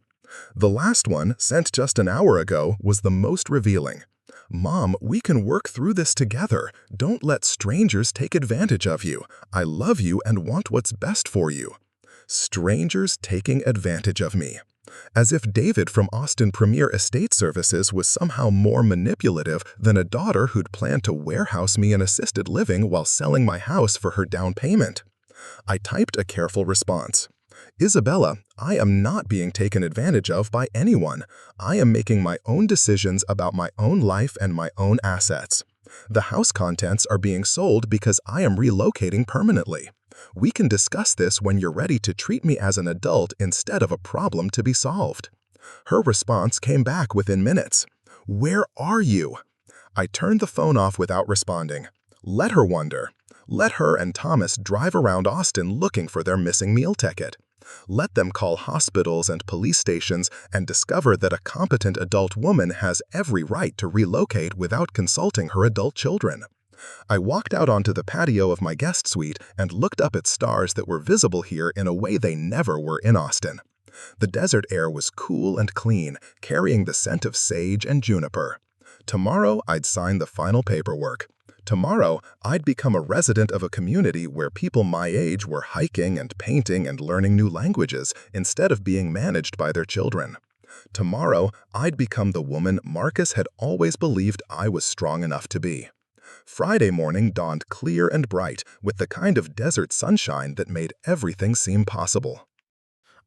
A: The last one, sent just an hour ago, was the most revealing. "Mom, we can work through this together. Don't let strangers take advantage of you. I love you and want what's best for you." Strangers taking advantage of me. As if David from Austin Premier Estate Services was somehow more manipulative than a daughter who'd planned to warehouse me in assisted living while selling my house for her down payment. I typed a careful response. Isabella, I am not being taken advantage of by anyone. I am making my own decisions about my own life and my own assets. The house contents are being sold because I am relocating permanently. We can discuss this when you're ready to treat me as an adult instead of a problem to be solved. Her response came back within minutes. Where are you? I turned the phone off without responding. Let her wonder. Let her and Thomas drive around Austin looking for their missing meal ticket. Let them call hospitals and police stations and discover that a competent adult woman has every right to relocate without consulting her adult children. I walked out onto the patio of my guest suite and looked up at stars that were visible here in a way they never were in Austin. The desert air was cool and clean, carrying the scent of sage and juniper. Tomorrow, I'd sign the final paperwork. Tomorrow, I'd become a resident of a community where people my age were hiking and painting and learning new languages instead of being managed by their children. Tomorrow, I'd become the woman Marcus had always believed I was strong enough to be. Friday morning dawned clear and bright with the kind of desert sunshine that made everything seem possible.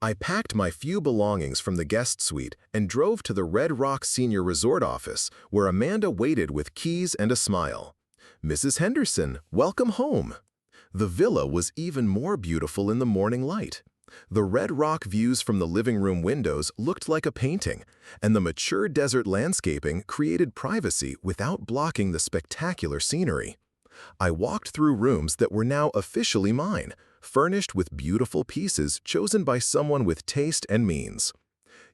A: I packed my few belongings from the guest suite and drove to the Red Rock Senior Resort office, where Amanda waited with keys and a smile. "Mrs. Henderson, welcome home." The villa was even more beautiful in the morning light. The Red Rock views from the living room windows looked like a painting, and the mature desert landscaping created privacy without blocking the spectacular scenery. I walked through rooms that were now officially mine, furnished with beautiful pieces chosen by someone with taste and means.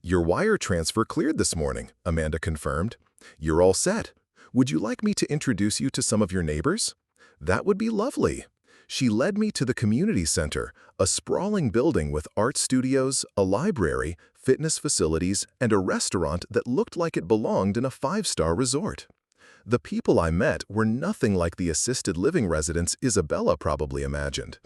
A: "Your wire transfer cleared this morning," Amanda confirmed. "You're all set. Would you like me to introduce you to some of your neighbors?" "That would be lovely." She led me to the community center, a sprawling building with art studios, a library, fitness facilities, and a restaurant that looked like it belonged in a five-star resort. The people I met were nothing like the assisted living residents Isabella probably imagined.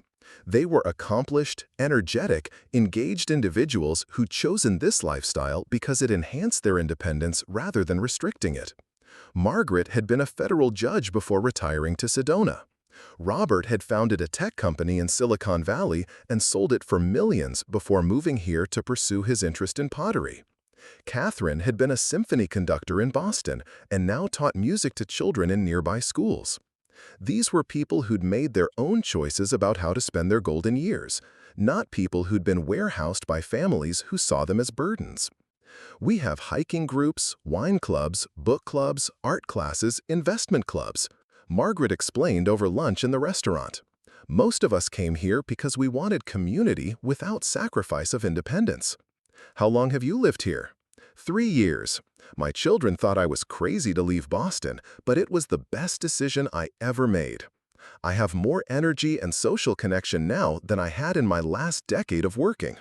A: They were accomplished, energetic, engaged individuals who'd chosen this lifestyle because it enhanced their independence rather than restricting it. Margaret had been a federal judge before retiring to Sedona. Robert had founded a tech company in Silicon Valley and sold it for millions before moving here to pursue his interest in pottery. Catherine had been a symphony conductor in Boston and now taught music to children in nearby schools. These were people who'd made their own choices about how to spend their golden years, not people who'd been warehoused by families who saw them as burdens. We have hiking groups, wine clubs, book clubs, art classes, investment clubs. Margaret explained over lunch in the restaurant. Most of us came here because we wanted community without sacrifice of independence. "How long have you lived here?" 3 years. My children thought I was crazy to leave Boston, but it was the best decision I ever made. I have more energy and social connection now than I had in my last decade of working.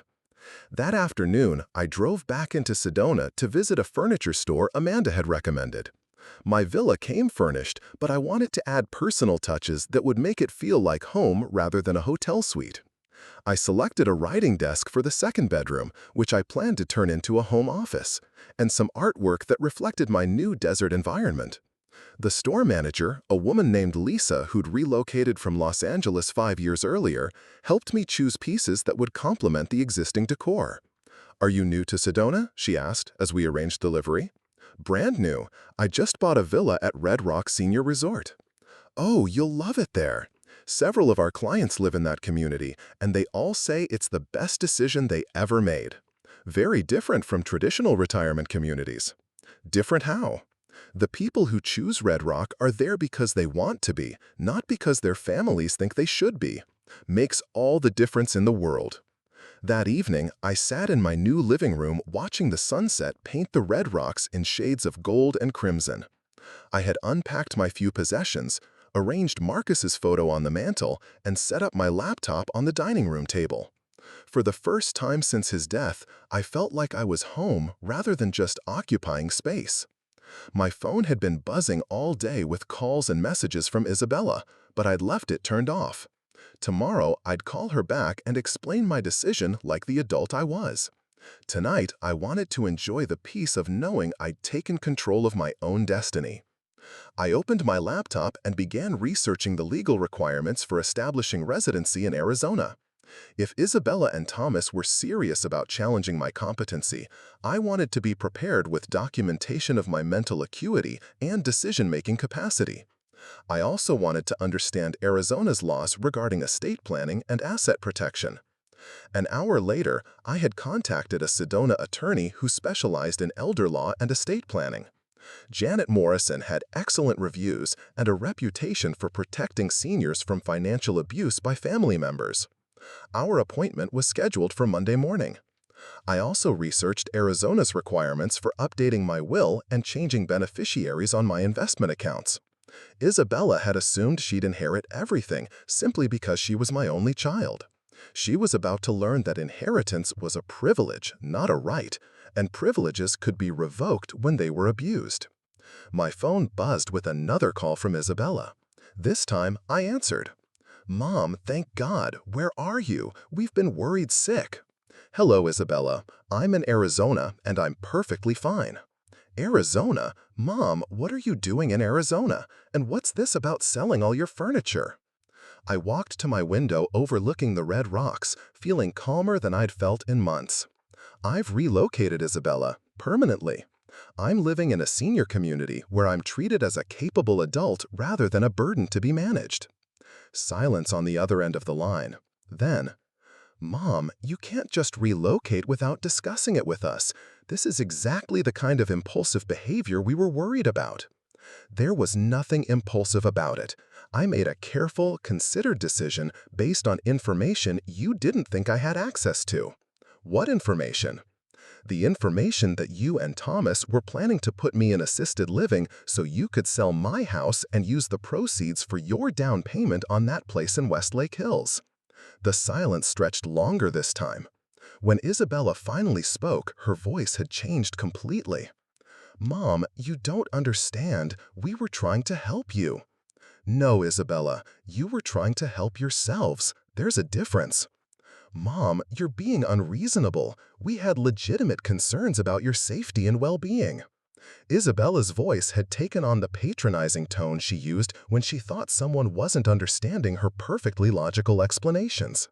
A: That afternoon, I drove back into Sedona to visit a furniture store Amanda had recommended. My villa came furnished, but I wanted to add personal touches that would make it feel like home rather than a hotel suite. I selected a writing desk for the second bedroom, which I planned to turn into a home office, and some artwork that reflected my new desert environment. The store manager, a woman named Lisa who'd relocated from Los Angeles 5 years earlier, helped me choose pieces that would complement the existing decor. "Are you new to Sedona?" she asked as we arranged delivery. "Brand new. I just bought a villa at Red Rock Senior Resort." "Oh, you'll love it there. Several of our clients live in that community, and they all say it's the best decision they ever made. Very different from traditional retirement communities." "Different how?" "The people who choose Red Rock are there because they want to be, not because their families think they should be. Makes all the difference in the world." That evening, I sat in my new living room watching the sunset paint the Red Rocks in shades of gold and crimson. I had unpacked my few possessions, arranged Marcus's photo on the mantel, and set up my laptop on the dining room table. For the first time since his death, I felt like I was home rather than just occupying space. My phone had been buzzing all day with calls and messages from Isabella, but I'd left it turned off. Tomorrow, I'd call her back and explain my decision like the adult I was. Tonight, I wanted to enjoy the peace of knowing I'd taken control of my own destiny. I opened my laptop and began researching the legal requirements for establishing residency in Arizona. If Isabella and Thomas were serious about challenging my competency, I wanted to be prepared with documentation of my mental acuity and decision-making capacity. I also wanted to understand Arizona's laws regarding estate planning and asset protection. An hour later, I had contacted a Sedona attorney who specialized in elder law and estate planning. Janet Morrison had excellent reviews and a reputation for protecting seniors from financial abuse by family members. Our appointment was scheduled for Monday morning. I also researched Arizona's requirements for updating my will and changing beneficiaries on my investment accounts. Isabella had assumed she'd inherit everything simply because she was my only child. She was about to learn that inheritance was a privilege, not a right, and privileges could be revoked when they were abused. My phone buzzed with another call from Isabella. This time, I answered. "Mom, thank God, where are you? We've been worried sick." "Hello, Isabella. I'm in Arizona, and I'm perfectly fine." "Arizona? Mom, what are you doing in Arizona? And what's this about selling all your furniture?" I walked to my window overlooking the red rocks, feeling calmer than I'd felt in months. "I've relocated, Isabella, permanently. I'm living in a senior community where I'm treated as a capable adult rather than a burden to be managed." Silence on the other end of the line. Then, "Mom, you can't just relocate without discussing it with us. This is exactly the kind of impulsive behavior we were worried about." There was nothing impulsive about it. I made a careful, considered decision based on information you didn't think I had access to. What information? The information that you and Thomas were planning to put me in assisted living so you could sell my house and use the proceeds for your down payment on that place in Westlake Hills. The silence stretched longer this time. When Isabella finally spoke, her voice had changed completely. "Mom, you don't understand. We were trying to help you." "No, Isabella, you were trying to help yourselves. There's a difference." "Mom, you're being unreasonable. We had legitimate concerns about your safety and well-being." Isabella's voice had taken on the patronizing tone she used when she thought someone wasn't understanding her perfectly logical explanations.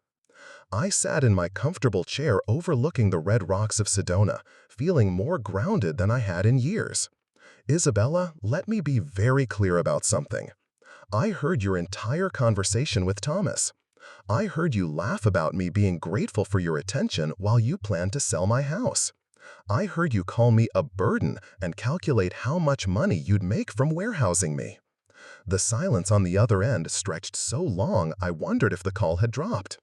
A: I sat in my comfortable chair overlooking the red rocks of Sedona, feeling more grounded than I had in years. "Isabella, let me be very clear about something. I heard your entire conversation with Thomas. I heard you laugh about me being grateful for your attention while you planned to sell my house. I heard you call me a burden and calculate how much money you'd make from warehousing me." The silence on the other end stretched so long I wondered if the call had dropped.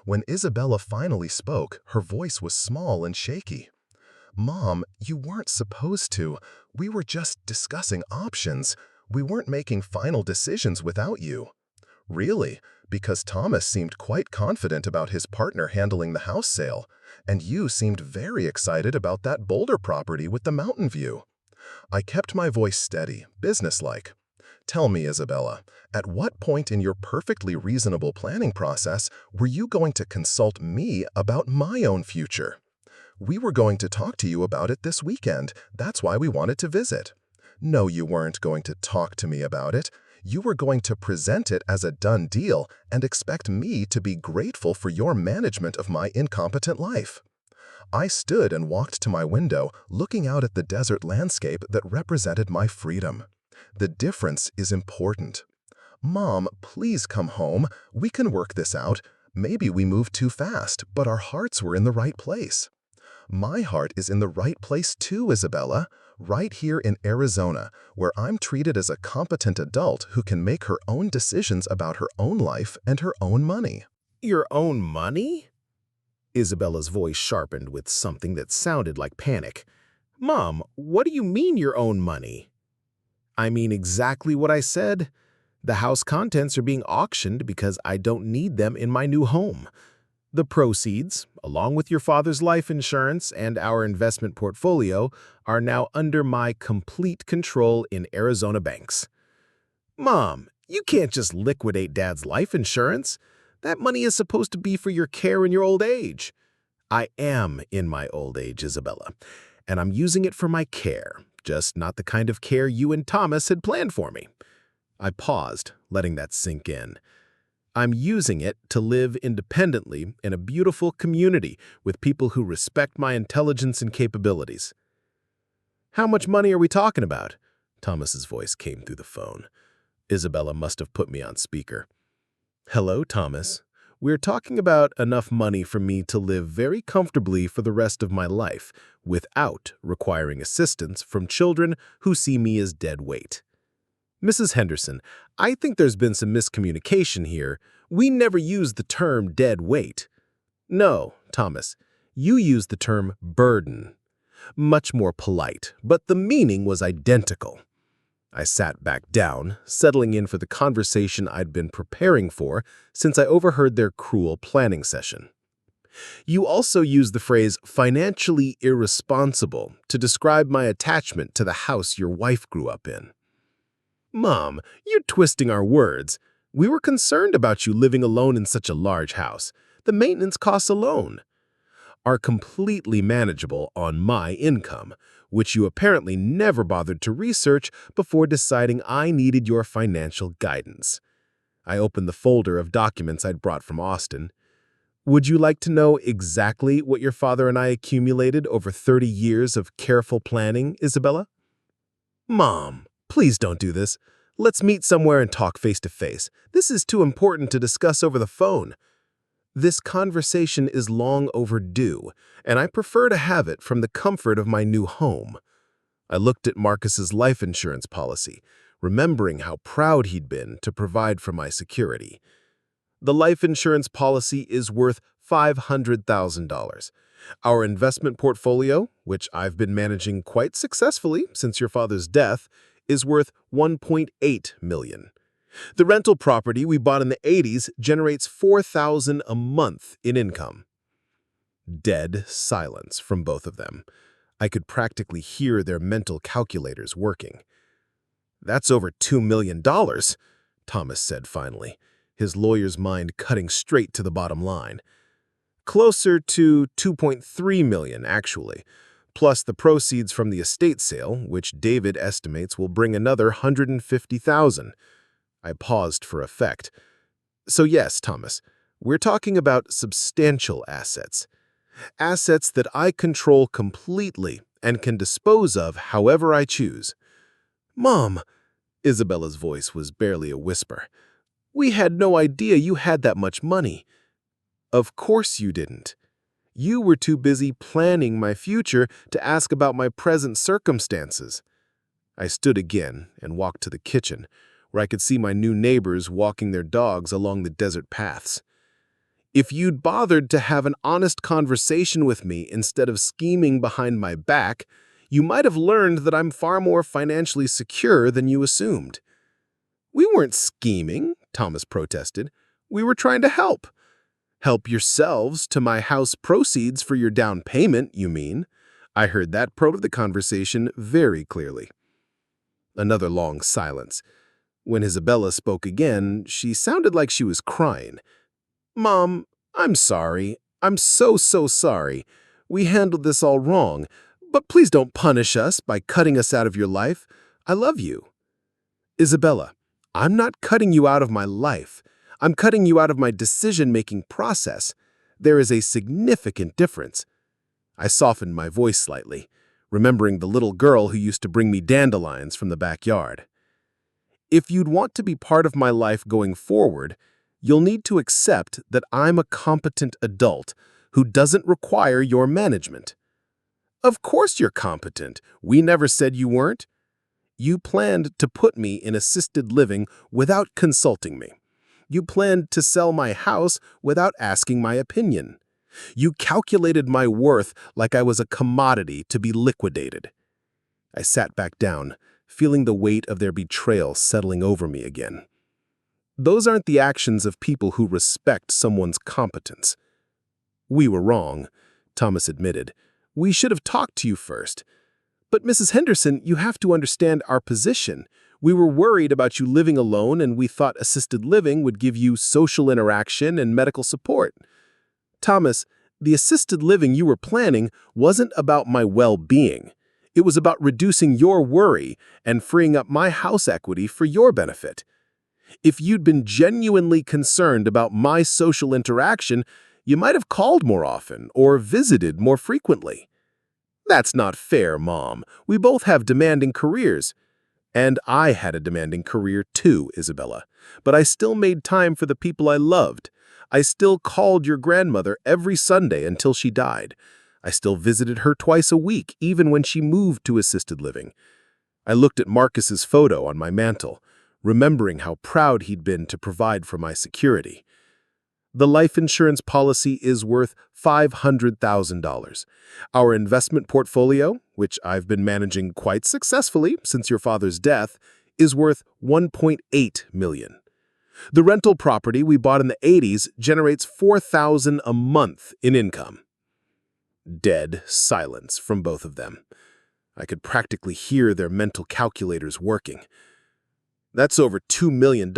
A: When Isabella finally spoke, her voice was small and shaky. "Mom, you weren't supposed to. We were just discussing options. We weren't making final decisions without you." "Really? Because Thomas seemed quite confident about his partner handling the house sale, and you seemed very excited about that Boulder property with the mountain view." I kept my voice steady, businesslike. "Tell me, Isabella, at what point in your perfectly reasonable planning process were you going to consult me about my own future? We were going to talk to you about it this weekend. That's why we wanted to visit." "No, you weren't going to talk to me about it. You were going to present it as a done deal and expect me to be grateful for your management of my incompetent life." I stood and walked to my window, looking out at the desert landscape that represented my freedom. The difference is important. "Mom, please come home. We can work this out. Maybe we moved too fast, but our hearts were in the right place." My heart is in the right place too, Isabella, right here in Arizona, where I'm treated as a competent adult who can make her own decisions about her own life and her own money.
B: Your own money? Isabella's voice sharpened with something that sounded like panic. Mom, what do you mean your own money? I mean exactly what I said. The house contents are being auctioned because I don't need them in my new home. The proceeds, along with your father's life insurance and our investment portfolio, are now under my complete control in Arizona banks. Mom, you can't just liquidate Dad's life insurance. That money is supposed to be for your care in your old age. I am in my old age, Isabella, and I'm using it for my care, just not the kind of care you and Thomas had planned for me. I paused, letting that sink in.
C: I'm using it to live independently in a beautiful community with people who respect my intelligence and capabilities. How much money are we talking about? Thomas's voice came through the phone. Isabella must have put me on speaker. Hello, Thomas. We're talking about enough money for me to live very comfortably for the rest of my life without requiring assistance from children who see me as dead weight. Mrs. Henderson, I think there's been some miscommunication here. We never use the term dead weight. No, Thomas, you used the term burden. Much more polite, but the meaning was identical. I sat back down, settling in for the conversation I'd been preparing for since I overheard their cruel planning session. You also used the phrase financially irresponsible to describe my attachment to the house your wife grew up in. Mom, you're twisting our words. We were concerned about you living alone in such a large house. The maintenance costs alone are completely manageable on my income, which you apparently never bothered to research before deciding I needed your financial guidance. I opened the folder of documents I'd brought from Austin. Would you like to know exactly what your father and I accumulated over 30 years of careful planning, Isabella? Mom, please don't do this. Let's meet somewhere and talk face to face. This is too important to discuss over the phone. This conversation is long overdue, and I prefer to have it from the comfort of my new home. I looked at Marcus's life insurance policy, remembering how proud he'd been to provide for my security. The life insurance policy is worth $500,000. Our investment portfolio, which I've been managing quite successfully since your father's death, is worth $1.8 million. The rental property we bought in the 80s generates $4,000 a month in income. Dead silence from both of them. I could practically hear their mental calculators working. That's over $2 million, Thomas said finally, his lawyer's mind cutting straight to the bottom line. Closer to $2.3 million, actually, plus the proceeds from the estate sale, which David estimates will bring another $150,000. I paused for effect. So yes, Thomas, we're talking about substantial assets. Assets that I control completely and can dispose of however I choose. Mom, Isabella's voice was barely a whisper. We had no idea you had that much money. Of course you didn't. You were too busy planning my future to ask about my present circumstances. I stood again and walked to the kitchen, where I could see my new neighbors walking their dogs along the desert paths. If you'd bothered to have an honest conversation with me instead of scheming behind my back, you might have learned that I'm far more financially secure than you assumed. We weren't scheming, Thomas protested. We were trying to help. Help yourselves to my house proceeds for your down payment, you mean? I heard that part of the conversation very clearly. Another long silence. When Isabella spoke again, she sounded like she was crying. Mom, I'm sorry. I'm so sorry. We handled this all wrong, but please don't punish us by cutting us out of your life. I love you. Isabella, I'm not cutting you out of my life. I'm cutting you out of my decision-making process. There is a significant difference. I softened my voice slightly, remembering the little girl who used to bring me dandelions from the backyard. If you'd want to be part of my life going forward, you'll need to accept that I'm a competent adult who doesn't require your management. Of course you're competent. We never said you weren't. You planned to put me in assisted living without consulting me. You planned to sell my house without asking my opinion. You calculated my worth like I was a commodity to be liquidated. I sat back down, feeling the weight of their betrayal settling over me again. Those aren't the actions of people who respect someone's competence. We were wrong, Thomas admitted. We should have talked to you first. But Mrs. Henderson, you have to understand our position. We were worried about you living alone, and we thought assisted living would give you social interaction and medical support. Thomas, the assisted living you were planning wasn't about my well-being. It was about reducing your worry and freeing up my house equity for your benefit. If you'd been genuinely concerned about my social interaction, you might have called more often or visited more frequently. That's not fair, Mom. We both have demanding careers. And I had a demanding career too, Isabella. But I still made time for the people I loved. I still called your grandmother every Sunday until she died. I still visited her twice a week, even when she moved to assisted living. I looked at Marcus's photo on my mantle, remembering how proud he'd been to provide for my security. The life insurance policy is worth $500,000. Our investment portfolio, which I've been managing quite successfully since your father's death, is worth $1.8 million. The rental property we bought in the 80s generates $4,000 a month in income. Dead silence from both of them. I could practically hear their mental calculators working. "That's over $2 million,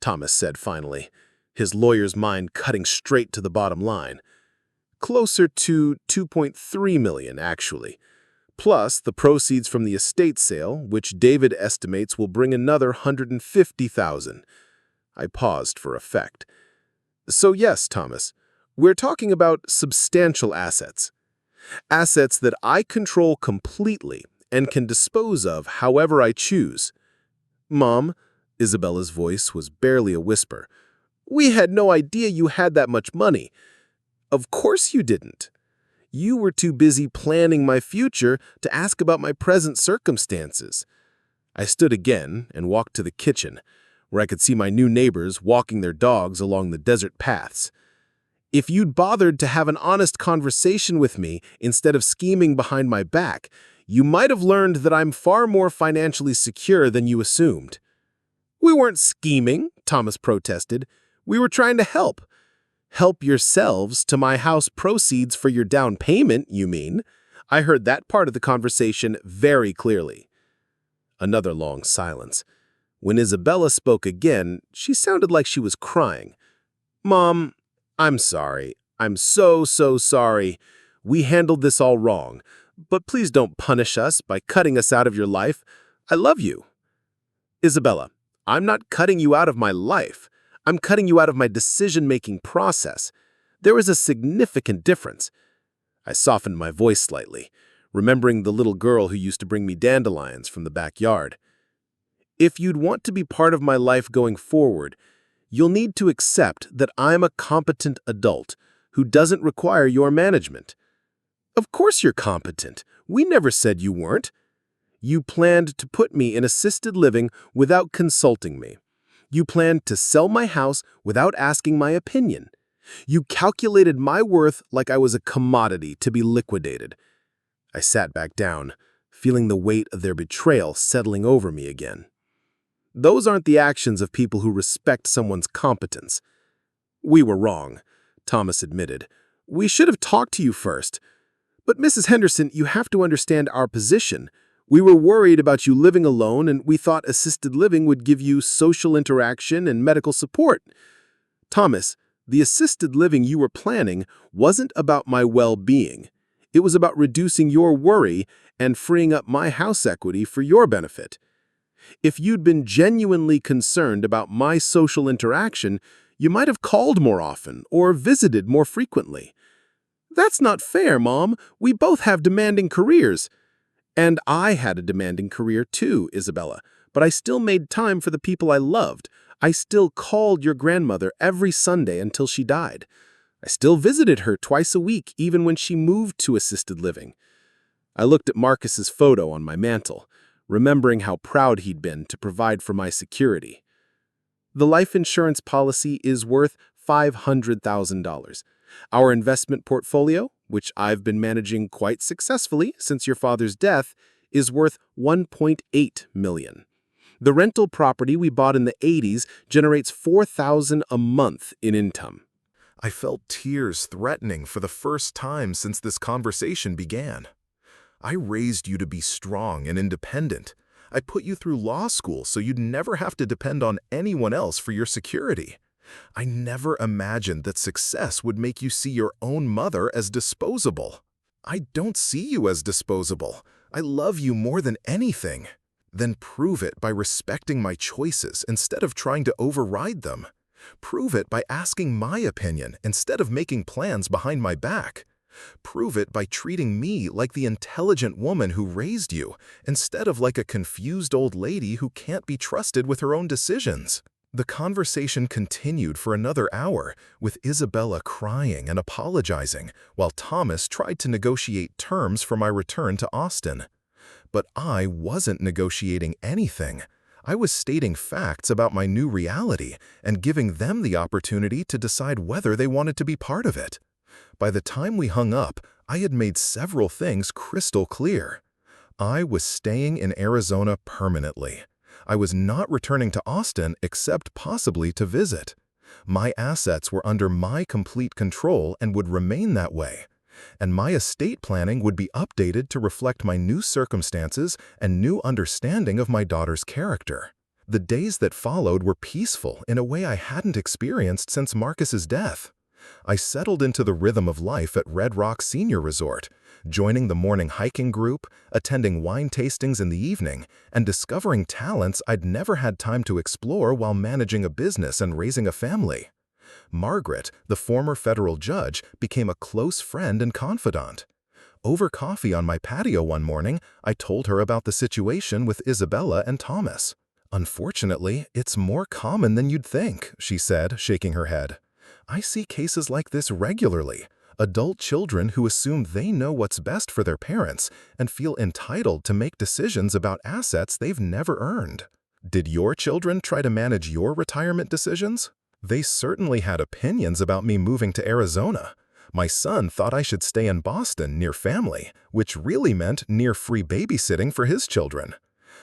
C: Thomas said finally, his lawyer's mind cutting straight to the bottom line. Closer to $2.3 million, actually. Plus the proceeds from the estate sale, which David estimates will bring another $150,000. I paused for effect. So yes, Thomas, we're talking about substantial assets. Assets that I control completely and can dispose of however I choose. Mom, Isabella's voice was barely a whisper. We had no idea you had that much money. Of course you didn't. You were too busy planning my future to ask about my present circumstances. I stood again and walked to the kitchen, where I could see my new neighbors walking their dogs along the desert paths. If you'd bothered to have an honest conversation with me instead of scheming behind my back, you might have learned that I'm far more financially secure than you assumed. We weren't scheming, Thomas protested. We were trying to help. Help yourselves to my house proceeds for your down payment, you mean? I heard that part of the conversation very clearly. Another long silence. When Isabella spoke again, she sounded like she was crying. Mom, I'm sorry. I'm so sorry. We handled this all wrong. But please don't punish us by cutting us out of your life. I love you. Isabella, I'm not cutting you out of my life. I'm cutting you out of my decision-making process. There is a significant difference. I softened my voice slightly, remembering the little girl who used to bring me dandelions from the backyard. If you'd want to be part of my life going forward, you'll need to accept that I'm a competent adult who doesn't require your management. Of course you're competent. We never said you weren't. You planned to put me in assisted living without consulting me. You planned to sell my house without asking my opinion. You calculated my worth like I was a commodity to be liquidated. I sat back down, feeling the weight of their betrayal settling over me again. Those aren't the actions of people who respect someone's competence. We were wrong, Thomas admitted. We should have talked to you first. But Mrs. Henderson, you have to understand our position. We were worried about you living alone, and we thought assisted living would give you social interaction and medical support. Thomas, the assisted living you were planning wasn't about my well-being. It was about reducing your worry and freeing up my house equity for your benefit. If you'd been genuinely concerned about my social interaction, you might have called more often or visited more frequently. That's not fair, Mom. We both have demanding careers. And I had a demanding career too, Isabella, but I still made time for the people I loved. I still called your grandmother every Sunday until she died. I still visited her twice a week, even when she moved to assisted living. I looked at Marcus's photo on my mantle, remembering how proud he'd been to provide for my security. The life insurance policy is worth $500,000. Our investment portfolio, which I've been managing quite successfully since your father's death, is worth $1.8 million. The rental property we bought in the 80s generates $4,000 a month in income.
A: I felt tears threatening for the first time since this conversation began. I raised you to be strong and independent. I put you through law school so you'd never have to depend on anyone else for your security. I never imagined that success would make you see your own mother as disposable. I don't see you as disposable. I love you more than anything. Then prove it by respecting my choices instead of trying to override them. Prove it by asking my opinion instead of making plans behind my back. Prove it by treating me like the intelligent woman who raised you, instead of like a confused old lady who can't be trusted with her own decisions. The conversation continued for another hour, with Isabella crying and apologizing, while Thomas tried to negotiate terms for my return to Austin. But I wasn't negotiating anything. I was stating facts about my new reality and giving them the opportunity to decide whether they wanted to be part of it. By the time we hung up, I had made several things crystal clear. I was staying in Arizona permanently. I was not returning to Austin except possibly to visit. My assets were under my complete control and would remain that way. And my estate planning would be updated to reflect my new circumstances and new understanding of my daughter's character. The days that followed were peaceful in a way I hadn't experienced since Marcus's death. I settled into the rhythm of life at Red Rock Senior Resort, joining the morning hiking group, attending wine tastings in the evening, and discovering talents I'd never had time to explore while managing a business and raising a family. Margaret, the former federal judge, became a close friend and confidant. Over coffee on my patio one morning, I told her about the situation with Isabella and Thomas. "Unfortunately, it's more common than you'd think," she said, shaking her head. "I see cases like this regularly. Adult children who assume they know what's best for their parents and feel entitled to make decisions about assets they've never earned." Did your children try to manage your retirement decisions? They certainly had opinions about me moving to Arizona. My son thought I should stay in Boston near family, which really meant near free babysitting for his children.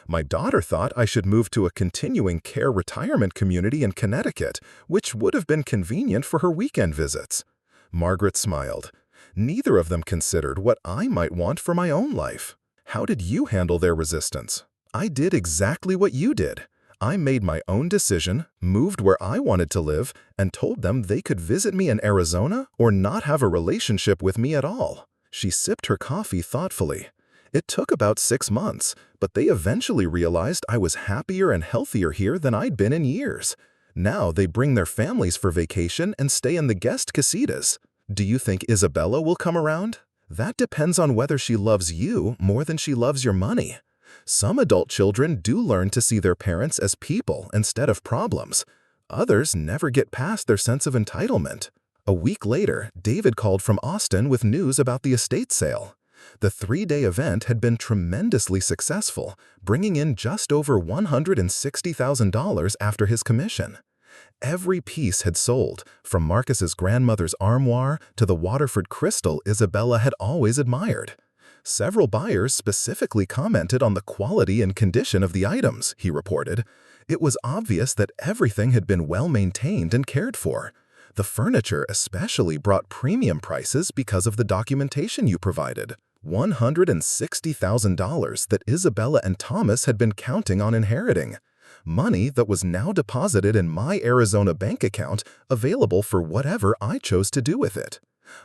A: My daughter thought I should move to a continuing care retirement community in Connecticut, which would have been convenient for her weekend visits. Margaret smiled. Neither of them considered what I might want for my own life. How did you handle their resistance? I did exactly what you did. I made my own decision, moved where I wanted to live, and told them they could visit me in Arizona or not have a relationship with me at all. She sipped her coffee thoughtfully. It took about 6 months, but they eventually realized I was happier and healthier here than I'd been in years. Now they bring their families for vacation and stay in the guest casitas. Do you think Isabella will come around? That depends on whether she loves you more than she loves your money. Some adult children do learn to see their parents as people instead of problems. Others never get past their sense of entitlement. A week later, David called from Austin with news about the estate sale. The 3-day event had been tremendously successful, bringing in just over $160,000 after his commission. Every piece had sold, from Marcus's grandmother's armoire to the Waterford crystal Isabella had always admired. Several buyers specifically commented on the quality and condition of the items, he reported. It was obvious that everything had been well maintained and cared for. The furniture especially brought premium prices because of the documentation you provided. $160,000 that Isabella and Thomas had been counting on inheriting. Money that was now deposited in my Arizona bank account, available for whatever I chose to do with it.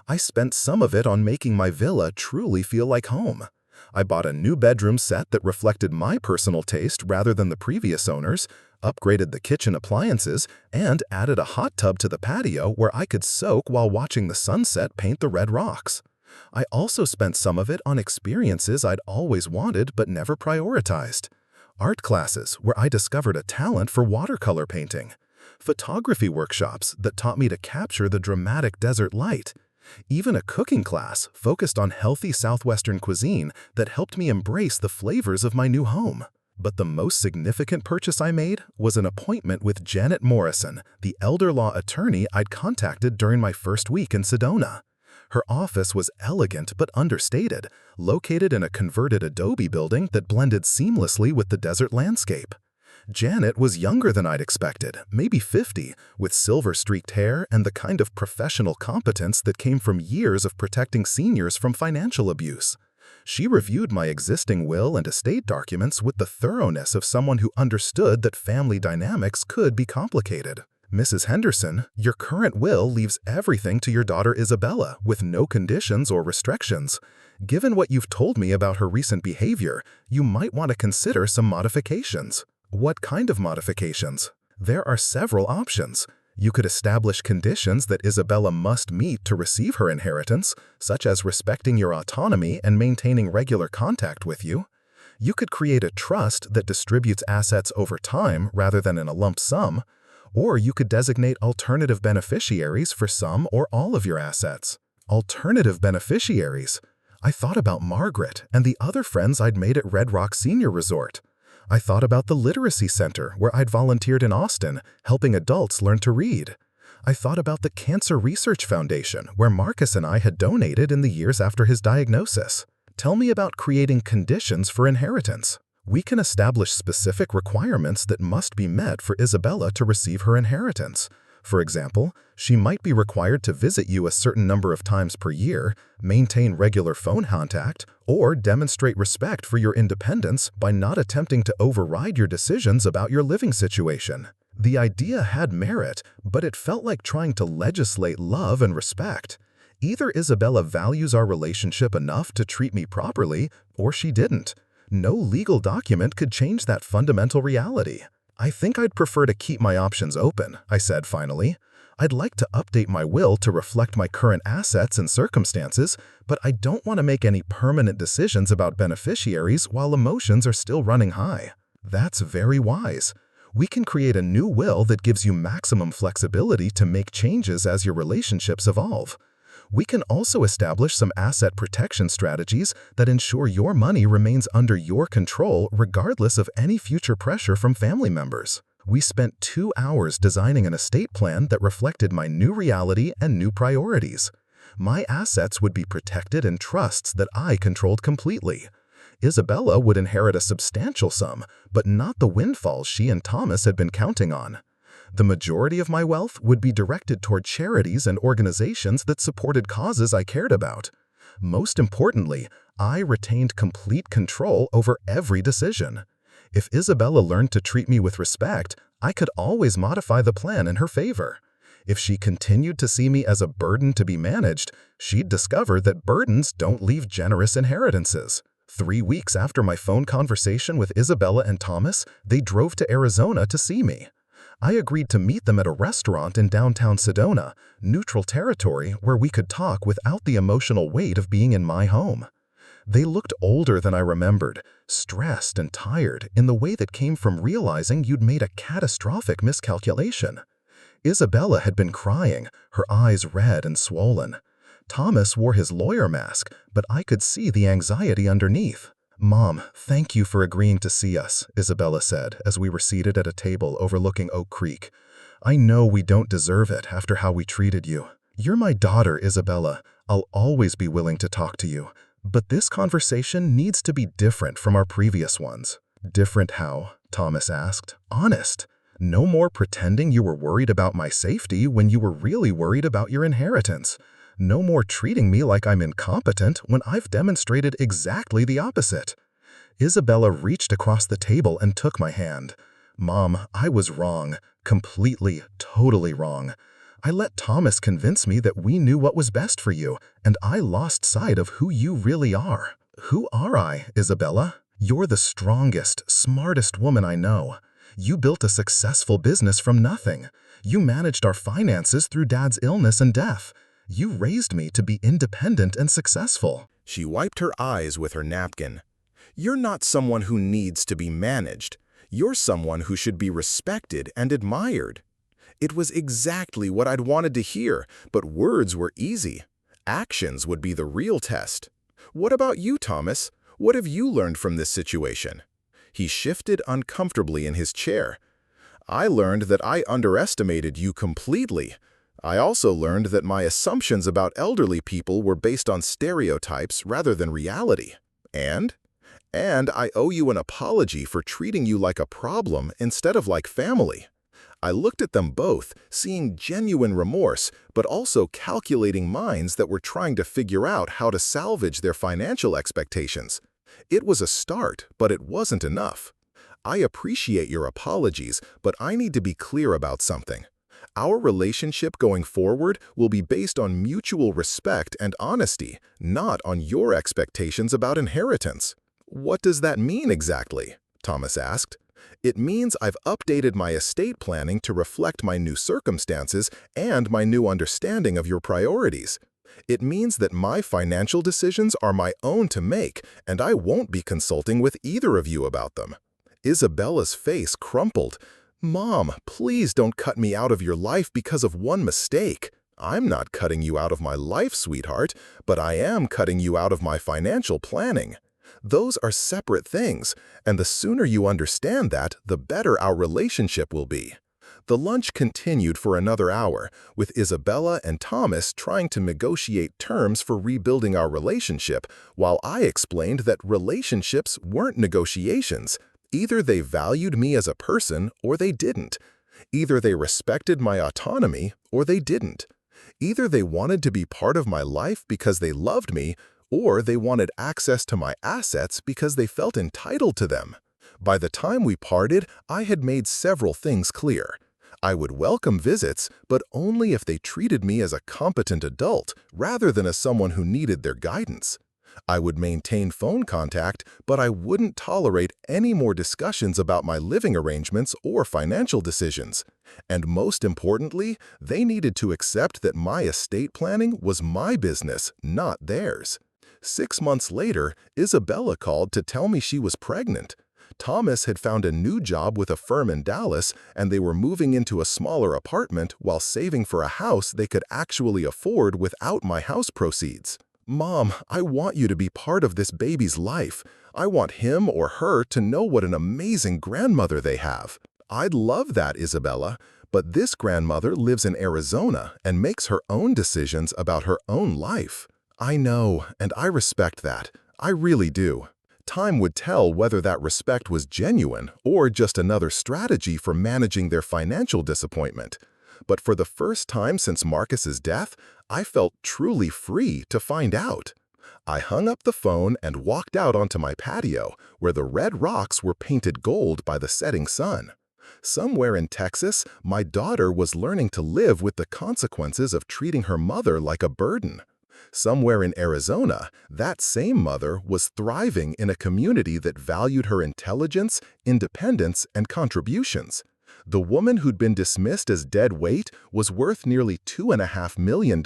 A: I spent some of it on making my villa truly feel like home. I bought a new bedroom set that reflected my personal taste rather than the previous owners, upgraded the kitchen appliances, and added a hot tub to the patio where I could soak while watching the sunset paint the red rocks. I also spent some of it on experiences I'd always wanted but never prioritized. Art classes where I discovered a talent for watercolor painting. Photography workshops that taught me to capture the dramatic desert light. Even a cooking class focused on healthy Southwestern cuisine that helped me embrace the flavors of my new home. But the most significant purchase I made was an appointment with Janet Morrison, the elder law attorney I'd contacted during my first week in Sedona. Her office was elegant but understated, located in a converted adobe building that blended seamlessly with the desert landscape. Janet was younger than I'd expected, maybe 50, with silver-streaked hair and the kind of professional competence that came from years of protecting seniors from financial abuse. She reviewed my existing will and estate documents with the thoroughness of someone who understood that family dynamics could be complicated. Mrs. Henderson, your current will leaves everything to your daughter Isabella with no conditions or restrictions. Given what you've told me about her recent behavior, you might want to consider some modifications. What kind of modifications? There are several options. You could establish conditions that Isabella must meet to receive her inheritance, such as respecting your autonomy and maintaining regular contact with you. You could create a trust that distributes assets over time rather than in a lump sum. Or you could designate alternative beneficiaries for some or all of your assets. Alternative beneficiaries? I thought about Margaret and the other friends I'd made at Red Rock Senior Resort. I thought about the Literacy Center where I'd volunteered in Austin, helping adults learn to read. I thought about the Cancer Research Foundation where Marcus and I had donated in the years after his diagnosis. Tell me about creating conditions for inheritance. We can establish specific requirements that must be met for Isabella to receive her inheritance. For example, she might be required to visit you a certain number of times per year, maintain regular phone contact, or demonstrate respect for your independence by not attempting to override your decisions about your living situation. The idea had merit, but it felt like trying to legislate love and respect. Either Isabella values our relationship enough to treat me properly, or she didn't. No legal document could change that fundamental reality. I think I'd prefer to keep my options open, I said finally. I'd like to update my will to reflect my current assets and circumstances, but I don't want to make any permanent decisions about beneficiaries while emotions are still running high. That's very wise. We can create a new will that gives you maximum flexibility to make changes as your relationships evolve. We can also establish some asset protection strategies that ensure your money remains under your control regardless of any future pressure from family members. We spent 2 hours designing an estate plan that reflected my new reality and new priorities. My assets would be protected in trusts that I controlled completely. Isabella would inherit a substantial sum, but not the windfalls she and Thomas had been counting on. The majority of my wealth would be directed toward charities and organizations that supported causes I cared about. Most importantly, I retained complete control over every decision. If Isabella learned to treat me with respect, I could always modify the plan in her favor. If she continued to see me as a burden to be managed, she'd discover that burdens don't leave generous inheritances. 3 weeks after my phone conversation with Isabella and Thomas, they drove to Arizona to see me. I agreed to meet them at a restaurant in downtown Sedona, neutral territory where we could talk without the emotional weight of being in my home. They looked older than I remembered, stressed and tired in the way that came from realizing you'd made a catastrophic miscalculation. Isabella had been crying, her eyes red and swollen. Thomas wore his lawyer mask, but I could see the anxiety underneath. "Mom, thank you for agreeing to see us," Isabella said as we were seated at a table overlooking Oak Creek. "I know we don't deserve it after how we treated you. You're my daughter, Isabella. I'll always be willing to talk to you. But this conversation needs to be different from our previous ones." "Different how?" Thomas asked. "Honest. No more pretending you were worried about my safety when you were really worried about your inheritance. No more treating me like I'm incompetent when I've demonstrated exactly the opposite." Isabella reached across the table and took my hand. "Mom, I was wrong. Completely, totally wrong. I let Thomas convince me that we knew what was best for you, and I lost sight of who you really are." "Who are I, Isabella? You're the strongest, smartest woman I know. You built a successful business from nothing. You managed our finances through Dad's illness and death. You raised me to be independent and successful."
B: She wiped her eyes with her napkin. "You're not someone who needs to be managed. You're someone who should be respected and admired." It was exactly what I'd wanted to hear, but words were easy. Actions would be the real test. "What about you, Thomas? What have you learned from this situation?" He shifted uncomfortably in his chair. "I learned that I underestimated you completely. I also learned that my assumptions about elderly people were based on stereotypes rather than reality. And I owe you an apology for treating you like a problem instead of like family." I looked at them both, seeing genuine remorse, but also calculating minds that were trying to figure out how to salvage their financial expectations. It was a start, but it wasn't enough. "I appreciate your apologies, but I need to be clear about something.
A: Our relationship going forward will be based on mutual respect and honesty, not on your expectations about inheritance." "What does that mean exactly?" Thomas asked. "It means I've updated my estate planning to reflect my new circumstances and my new understanding of your priorities. It means that my financial decisions are my own to make, and I won't be consulting with either of you about them." Isabella's face crumpled. "Mom, please don't cut me out of your life because of one mistake." "I'm not cutting you out of my life, sweetheart, but I am cutting you out of my financial planning. Those are separate things, and the sooner you understand that, the better our relationship will be." The lunch continued for another hour, with Isabella and Thomas trying to negotiate terms for rebuilding our relationship, while I explained that relationships weren't negotiations. Either they valued me as a person or they didn't. Either they respected my autonomy or they didn't. Either they wanted to be part of my life because they loved me, or they wanted access to my assets because they felt entitled to them. By the time we parted, I had made several things clear. I would welcome visits, but only if they treated me as a competent adult rather than as someone who needed their guidance. I would maintain phone contact, but I wouldn't tolerate any more discussions about my living arrangements or financial decisions. And most importantly, they needed to accept that my estate planning was my business, not theirs. 6 months later, Isabella called to tell me she was pregnant. Thomas had found a new job with a firm in Dallas, and they were moving into a smaller apartment while saving for a house they could actually afford without my house proceeds. "Mom, I want you to be part of this baby's life. I want him or her to know what an amazing grandmother they have." "I'd love that, Isabella, but this grandmother lives in Arizona and makes her own decisions about her own life." "I know, and I respect that. I really do." Time would tell whether that respect was genuine or just another strategy for managing their financial disappointment. But for the first time since Marcus's death, I felt truly free to find out. I hung up the phone and walked out onto my patio, where the red rocks were painted gold by the setting sun. Somewhere in Texas, my daughter was learning to live with the consequences of treating her mother like a burden. Somewhere in Arizona, that same mother was thriving in a community that valued her intelligence, independence, and contributions. The woman who'd been dismissed as dead weight was worth nearly $2.5 million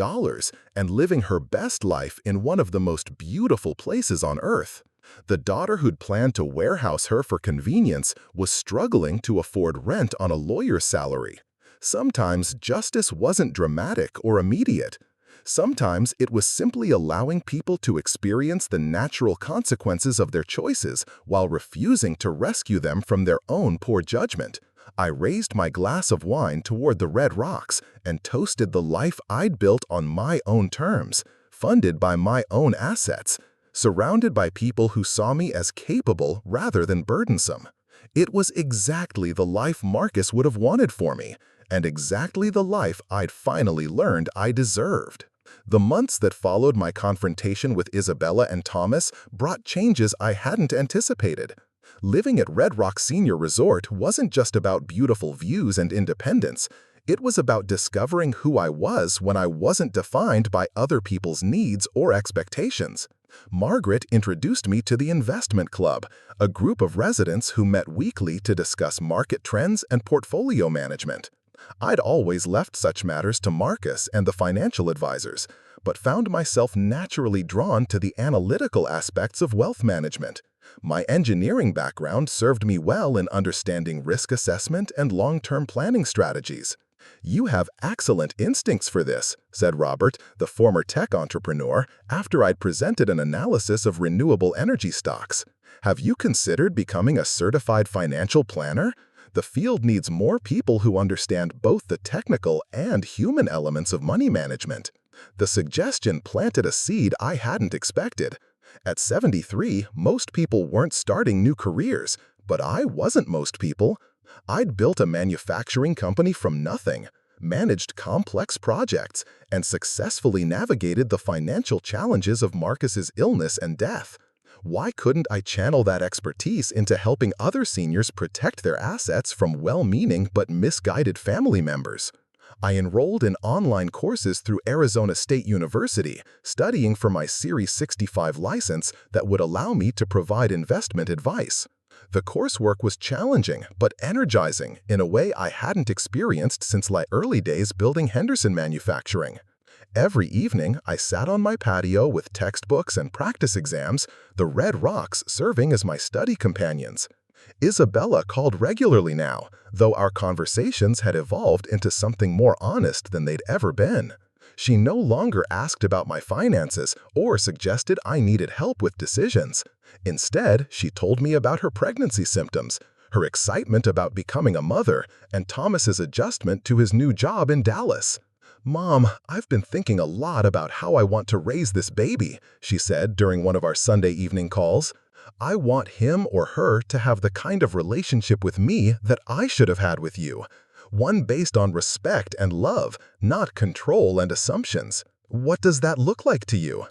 A: and living her best life in one of the most beautiful places on earth. The daughter who'd planned to warehouse her for convenience was struggling to afford rent on a lawyer's salary. Sometimes justice wasn't dramatic or immediate. Sometimes it was simply allowing people to experience the natural consequences of their choices while refusing to rescue them from their own poor judgment. I raised my glass of wine toward the red rocks and toasted the life I'd built on my own terms, funded by my own assets, surrounded by people who saw me as capable rather than burdensome. It was exactly the life Marcus would have wanted for me, and exactly the life I'd finally learned I deserved. The months that followed my confrontation with Isabella and Thomas brought changes I hadn't anticipated. Living at Red Rock Senior Resort wasn't just about beautiful views and independence. It was about discovering who I was when I wasn't defined by other people's needs or expectations. Margaret introduced me to the Investment Club, a group of residents who met weekly to discuss market trends and portfolio management. I'd always left such matters to Marcus and the financial advisors, but found myself naturally drawn to the analytical aspects of wealth management. My engineering background served me well in understanding risk assessment and long-term planning strategies. "You have excellent instincts for this," said Robert, the former tech entrepreneur, after I'd presented an analysis of renewable energy stocks. "Have you considered becoming a certified financial planner? The field needs more people who understand both the technical and human elements of money management." The suggestion planted a seed I hadn't expected. At 73, most people weren't starting new careers, but I wasn't most people. I'd built a manufacturing company from nothing, managed complex projects, and successfully navigated the financial challenges of Marcus's illness and death. Why couldn't I channel that expertise into helping other seniors protect their assets from well-meaning but misguided family members? I enrolled in online courses through Arizona State University, studying for my Series 65 license that would allow me to provide investment advice. The coursework was challenging but energizing in a way I hadn't experienced since my early days building Henderson Manufacturing. Every evening, I sat on my patio with textbooks and practice exams, the red rocks serving as my study companions. Isabella called regularly now, though our conversations had evolved into something more honest than they'd ever been. She no longer asked about my finances or suggested I needed help with decisions. Instead, she told me about her pregnancy symptoms, her excitement about becoming a mother, and Thomas's adjustment to his new job in Dallas. "Mom, I've been thinking a lot about how I want to raise this baby," she said during one of our Sunday evening calls. "I want him or her to have the kind of relationship with me that I should have had with you. One based on respect and love, not control and assumptions. What does that look like to you?"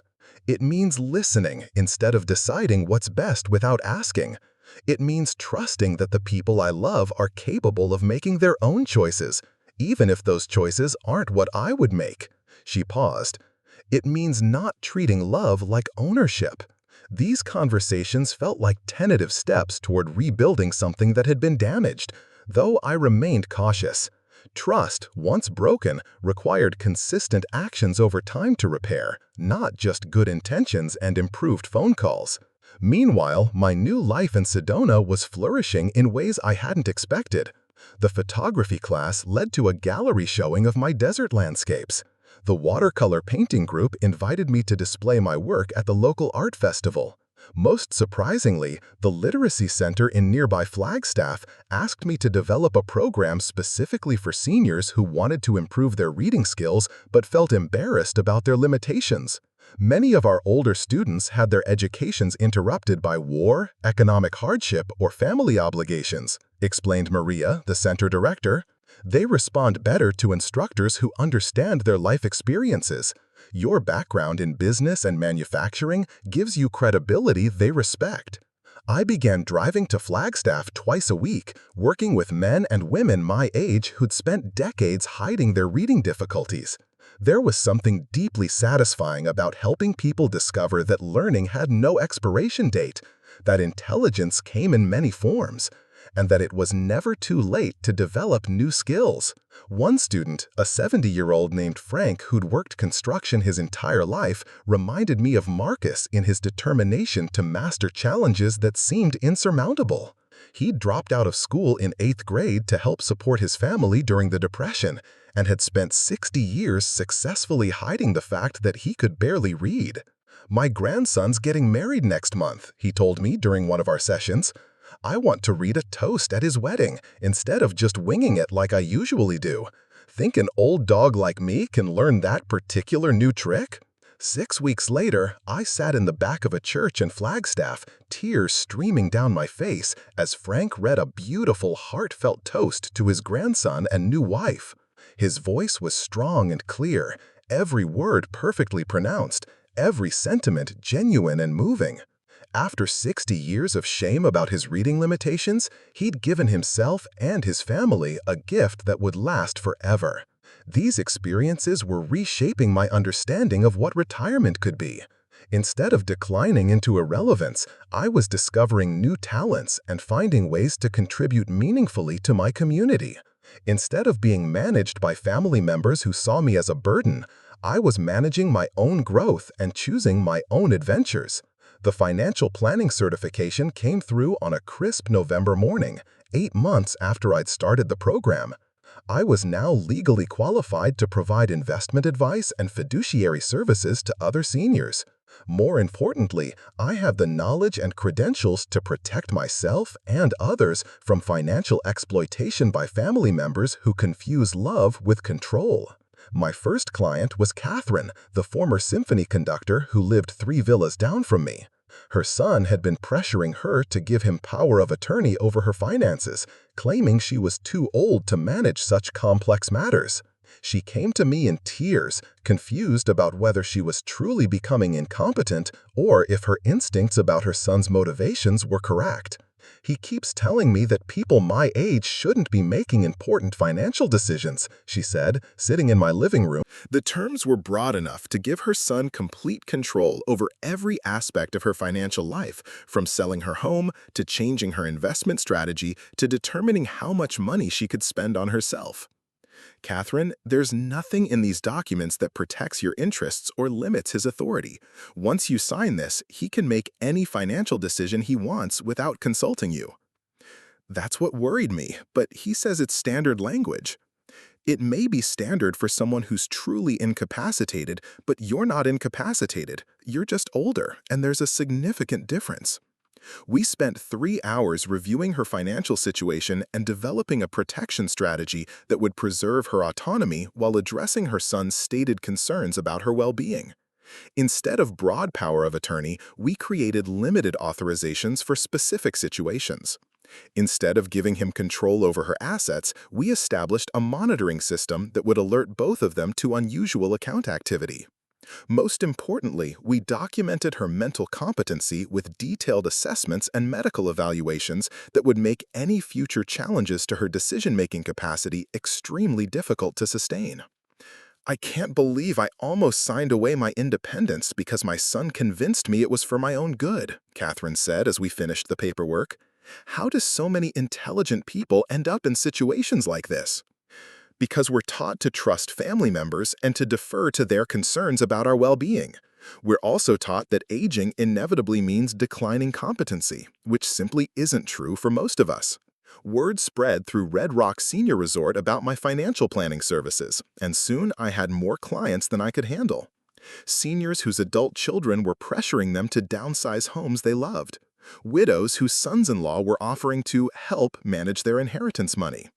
A: It means listening instead of deciding what's best without asking. It means trusting that the people I love are capable of making their own choices, even if those choices aren't what I would make. She paused. It means not treating love like ownership. These conversations felt like tentative steps toward rebuilding something that had been damaged, though I remained cautious. Trust, once broken, required consistent actions over time to repair, not just good intentions and improved phone calls. Meanwhile, my new life in Sedona was flourishing in ways I hadn't expected. The photography class led to a gallery showing of my desert landscapes. The watercolor painting group invited me to display my work at the local art festival. Most surprisingly, the literacy center in nearby Flagstaff asked me to develop a program specifically for seniors who wanted to improve their reading skills but felt embarrassed about their limitations. Many of our older students had their educations interrupted by war, economic hardship, or family obligations, explained Maria, the center director. They respond better to instructors who understand their life experiences. Your background in business and manufacturing gives you credibility they respect. I began driving to Flagstaff twice a week, working with men and women my age who'd spent decades hiding their reading difficulties. There was something deeply satisfying about helping people discover that learning had no expiration date, that intelligence came in many forms, and that it was never too late to develop new skills. One student, a 70-year-old named Frank who'd worked construction his entire life, reminded me of Marcus in his determination to master challenges that seemed insurmountable. He'd dropped out of school in 8th grade to help support his family during the Depression, and had spent 60 years successfully hiding the fact that he could barely read. "My grandson's getting married next month," he told me during one of our sessions. "I want to read a toast at his wedding instead of just winging it like I usually do. Think an old dog like me can learn that particular new trick?" 6 weeks later, I sat in the back of a church in Flagstaff, tears streaming down my face as Frank read a beautiful, heartfelt toast to his grandson and new wife. His voice was strong and clear, every word perfectly pronounced, every sentiment genuine and moving. After 60 years of shame about his reading limitations, he'd given himself and his family a gift that would last forever. These experiences were reshaping my understanding of what retirement could be. Instead of declining into irrelevance, I was discovering new talents and finding ways to contribute meaningfully to my community. Instead of being managed by family members who saw me as a burden, I was managing my own growth and choosing my own adventures. The financial planning certification came through on a crisp November morning, 8 months after I'd started the program. I was now legally qualified to provide investment advice and fiduciary services to other seniors. More importantly, I have the knowledge and credentials to protect myself and others from financial exploitation by family members who confuse love with control. My first client was Catherine, the former symphony conductor who lived 3 villas down from me. Her son had been pressuring her to give him power of attorney over her finances, claiming she was too old to manage such complex matters. She came to me in tears, confused about whether she was truly becoming incompetent or if her instincts about her son's motivations were correct. He keeps telling me that people my age shouldn't be making important financial decisions, she said, sitting in my living room. The terms were broad enough to give her son complete control over every aspect of her financial life, from selling her home to changing her investment strategy to determining how much money she could spend on herself. Catherine, there's nothing in these documents that protects your interests or limits his authority. Once you sign this, he can make any financial decision he wants without consulting you. That's what worried me, but he says it's standard language. It may be standard for someone who's truly incapacitated, but you're not incapacitated. You're just older, and there's a significant difference. We spent 3 hours reviewing her financial situation and developing a protection strategy that would preserve her autonomy while addressing her son's stated concerns about her well-being. Instead of broad power of attorney, we created limited authorizations for specific situations. Instead of giving him control over her assets, we established a monitoring system that would alert both of them to unusual account activity. Most importantly, we documented her mental competency with detailed assessments and medical evaluations that would make any future challenges to her decision-making capacity extremely difficult to sustain. I can't believe I almost signed away my independence because my son convinced me it was for my own good, Catherine said as we finished the paperwork. How do so many intelligent people end up in situations like this? Because we're taught to trust family members and to defer to their concerns about our well-being. We're also taught that aging inevitably means declining competency, which simply isn't true for most of us. Word spread through Red Rock Senior Resort about my financial planning services, and soon I had more clients than I could handle. Seniors whose adult children were pressuring them to downsize homes they loved. Widows whose sons-in-law were offering to help manage their inheritance money.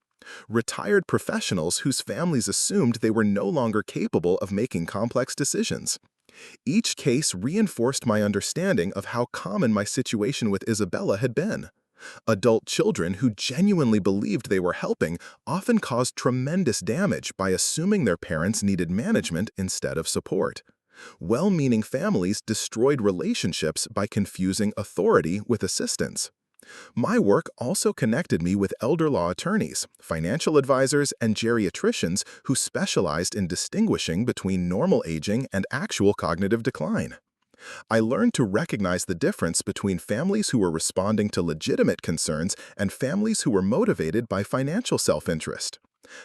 A: Retired professionals whose families assumed they were no longer capable of making complex decisions. Each case reinforced my understanding of how common my situation with Isabella had been. Adult children who genuinely believed they were helping often caused tremendous damage by assuming their parents needed management instead of support. Well-meaning families destroyed relationships by confusing authority with assistance. My work also connected me with elder law attorneys, financial advisors, and geriatricians who specialized in distinguishing between normal aging and actual cognitive decline. I learned to recognize the difference between families who were responding to legitimate concerns and families who were motivated by financial self-interest.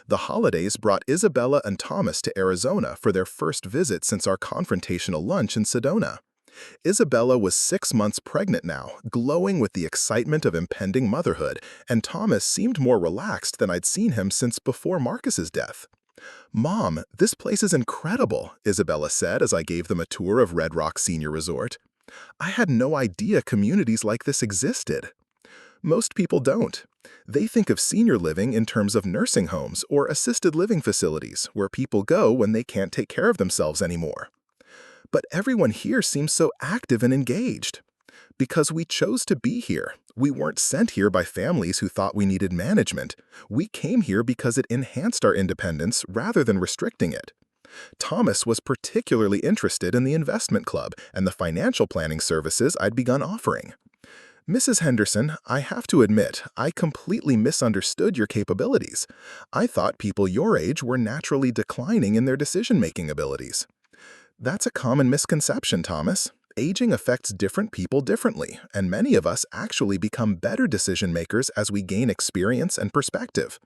A: The holidays brought Isabella and Thomas to Arizona for their first visit since our confrontational lunch in Sedona. Isabella was 6 months pregnant now, glowing with the excitement of impending motherhood, and Thomas seemed more relaxed than I'd seen him since before Marcus's death. "Mom, this place is incredible," Isabella said as I gave them a tour of Red Rock Senior Resort. "I had no idea communities like this existed." Most people don't. They think of senior living in terms of nursing homes or assisted living facilities where people go when they can't take care of themselves anymore. But everyone here seems so active and engaged. Because we chose to be here. We weren't sent here by families who thought we needed management. We came here because it enhanced our independence rather than restricting it. Thomas was particularly interested in the investment club and the financial planning services I'd begun offering. "Mrs. Henderson, I have to admit, I completely misunderstood your capabilities. I thought people your age were naturally declining in their decision-making abilities." "That's a common misconception, Thomas. Aging affects different people differently, and many of us actually become better decision-makers as we gain experience and perspective."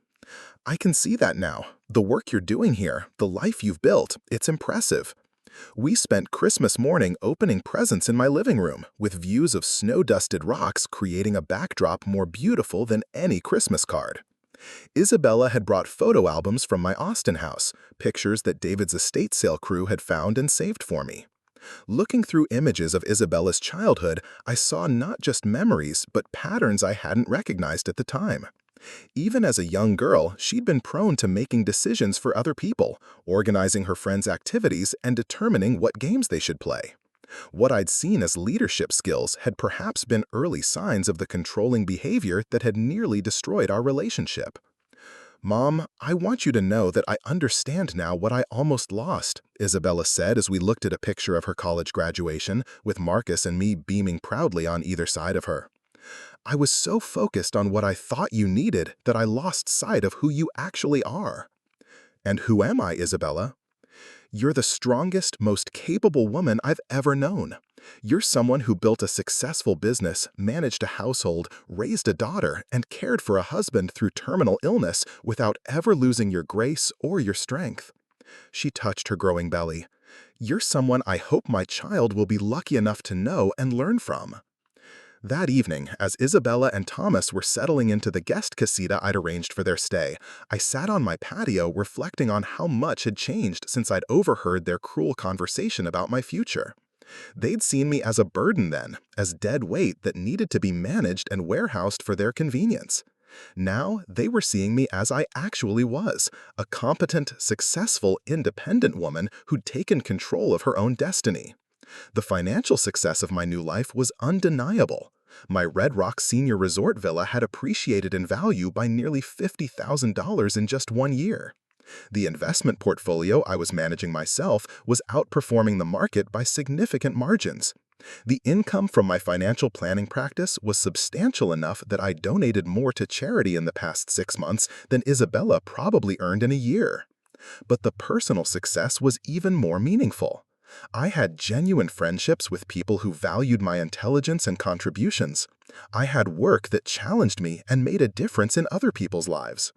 A: "I can see that now. The work you're doing here, the life you've built, it's impressive." We spent Christmas morning opening presents in my living room, with views of snow-dusted rocks creating a backdrop more beautiful than any Christmas card. Isabella had brought photo albums from my Austin house, pictures that David's estate sale crew had found and saved for me. Looking through images of Isabella's childhood, I saw not just memories, but patterns I hadn't recognized at the time. Even as a young girl, she'd been prone to making decisions for other people, organizing her friends' activities, and determining what games they should play. What I'd seen as leadership skills had perhaps been early signs of the controlling behavior that had nearly destroyed our relationship. "Mom, I want you to know that I understand now what I almost lost," Isabella said as we looked at a picture of her college graduation, with Marcus and me beaming proudly on either side of her. I was so focused on what I thought you needed that I lost sight of who you actually are. And who am I, Isabella? You're the strongest, most capable woman I've ever known. You're someone who built a successful business, managed a household, raised a daughter, and cared for a husband through terminal illness without ever losing your grace or your strength. She touched her growing belly. You're someone I hope my child will be lucky enough to know and learn from. That evening, as Isabella and Thomas were settling into the guest casita I'd arranged for their stay, I sat on my patio reflecting on how much had changed since I'd overheard their cruel conversation about my future. They'd seen me as a burden then, as dead weight that needed to be managed and warehoused for their convenience. Now, they were seeing me as I actually was, a competent, successful, independent woman who'd taken control of her own destiny. The financial success of my new life was undeniable. My Red Rock Senior Resort villa had appreciated in value by nearly $50,000 in just 1 year. The investment portfolio I was managing myself was outperforming the market by significant margins. The income from my financial planning practice was substantial enough that I donated more to charity in the past 6 months than Isabella probably earned in a year. But the personal success was even more meaningful. I had genuine friendships with people who valued my intelligence and contributions. I had work that challenged me and made a difference in other people's lives.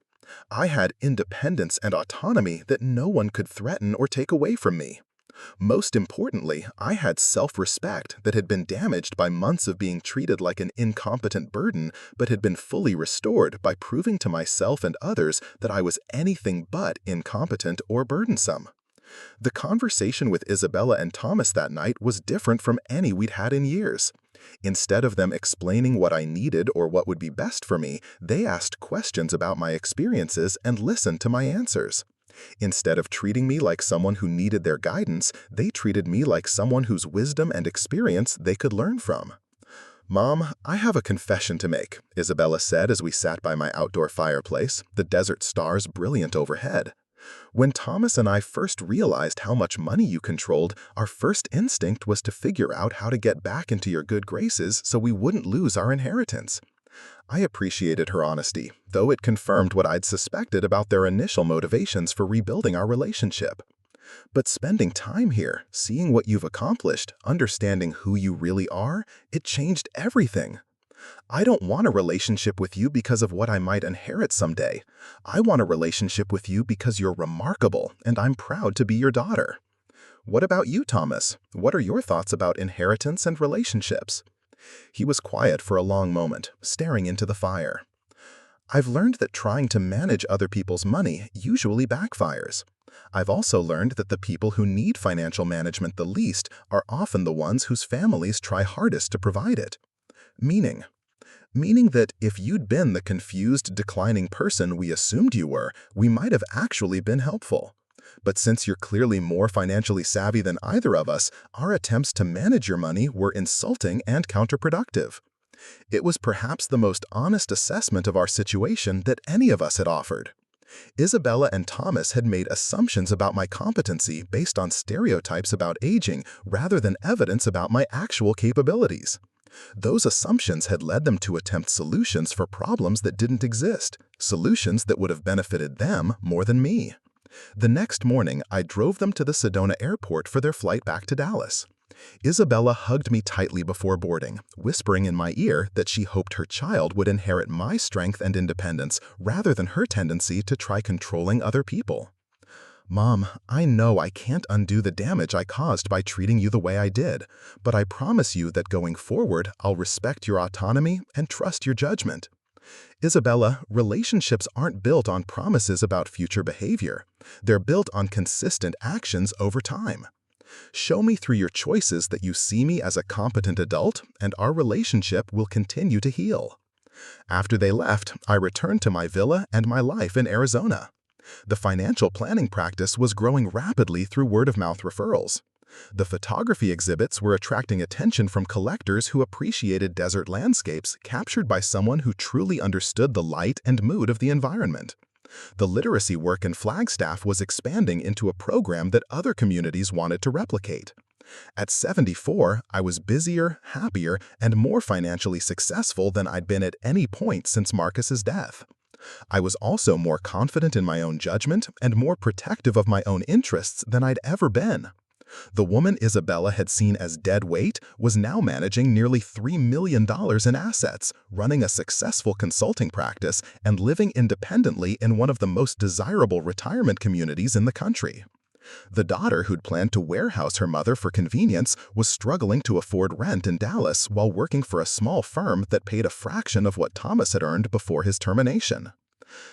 A: I had independence and autonomy that no one could threaten or take away from me. Most importantly, I had self-respect that had been damaged by months of being treated like an incompetent burden, but had been fully restored by proving to myself and others that I was anything but incompetent or burdensome. The conversation with Isabella and Thomas that night was different from any we'd had in years. Instead of them explaining what I needed or what would be best for me, they asked questions about my experiences and listened to my answers. Instead of treating me like someone who needed their guidance, they treated me like someone whose wisdom and experience they could learn from. "Mom, I have a confession to make," Isabella said as we sat by my outdoor fireplace, the desert stars brilliant overhead. "When Thomas and I first realized how much money you controlled, our first instinct was to figure out how to get back into your good graces so we wouldn't lose our inheritance." I appreciated her honesty, though it confirmed what I'd suspected about their initial motivations for rebuilding our relationship. But spending time here, seeing what you've accomplished, understanding who you really are, it changed everything. I don't want a relationship with you because of what I might inherit someday. I want a relationship with you because you're remarkable, and I'm proud to be your daughter. What about you, Thomas? What are your thoughts about inheritance and relationships? He was quiet for a long moment, staring into the fire. I've learned that trying to manage other people's money usually backfires. I've also learned that the people who need financial management the least are often the ones whose families try hardest to provide it. Meaning that if you'd been the confused, declining person we assumed you were, we might have actually been helpful. But since you're clearly more financially savvy than either of us, our attempts to manage your money were insulting and counterproductive. It was perhaps the most honest assessment of our situation that any of us had offered. Isabella and Thomas had made assumptions about my competency based on stereotypes about aging rather than evidence about my actual capabilities. Those assumptions had led them to attempt solutions for problems that didn't exist, solutions that would have benefited them more than me. The next morning, I drove them to the Sedona airport for their flight back to Dallas. Isabella hugged me tightly before boarding, whispering in my ear that she hoped her child would inherit my strength and independence rather than her tendency to try controlling other people. "Mom, I know I can't undo the damage I caused by treating you the way I did, but I promise you that going forward, I'll respect your autonomy and trust your judgment." Isabella, relationships aren't built on promises about future behavior. They're built on consistent actions over time. Show me through your choices that you see me as a competent adult, and our relationship will continue to heal. After they left, I returned to my villa and my life in Arizona. The financial planning practice was growing rapidly through word-of-mouth referrals. The photography exhibits were attracting attention from collectors who appreciated desert landscapes captured by someone who truly understood the light and mood of the environment. The literacy work in Flagstaff was expanding into a program that other communities wanted to replicate. At 74, I was busier, happier, and more financially successful than I'd been at any point since Marcus's death. I was also more confident in my own judgment and more protective of my own interests than I'd ever been. The woman Isabella had seen as dead weight was now managing nearly $3 million in assets, running a successful consulting practice, and living independently in one of the most desirable retirement communities in the country. The daughter who'd planned to warehouse her mother for convenience was struggling to afford rent in Dallas while working for a small firm that paid a fraction of what Thomas had earned before his termination.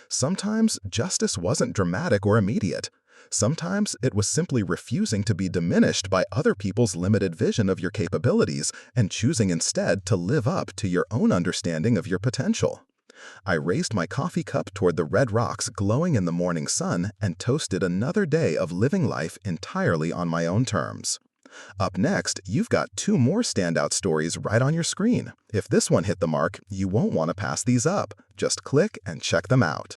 A: Sometimes justice wasn't dramatic or immediate. Sometimes it was simply refusing to be diminished by other people's limited vision of your capabilities and choosing instead to live up to your own understanding of your potential. I raised my coffee cup toward the red rocks glowing in the morning sun and toasted another day of living life entirely on my own terms. Up next, you've got 2 more standout stories right on your screen. If this one hit the mark, you won't want to pass these up. Just click and check them out.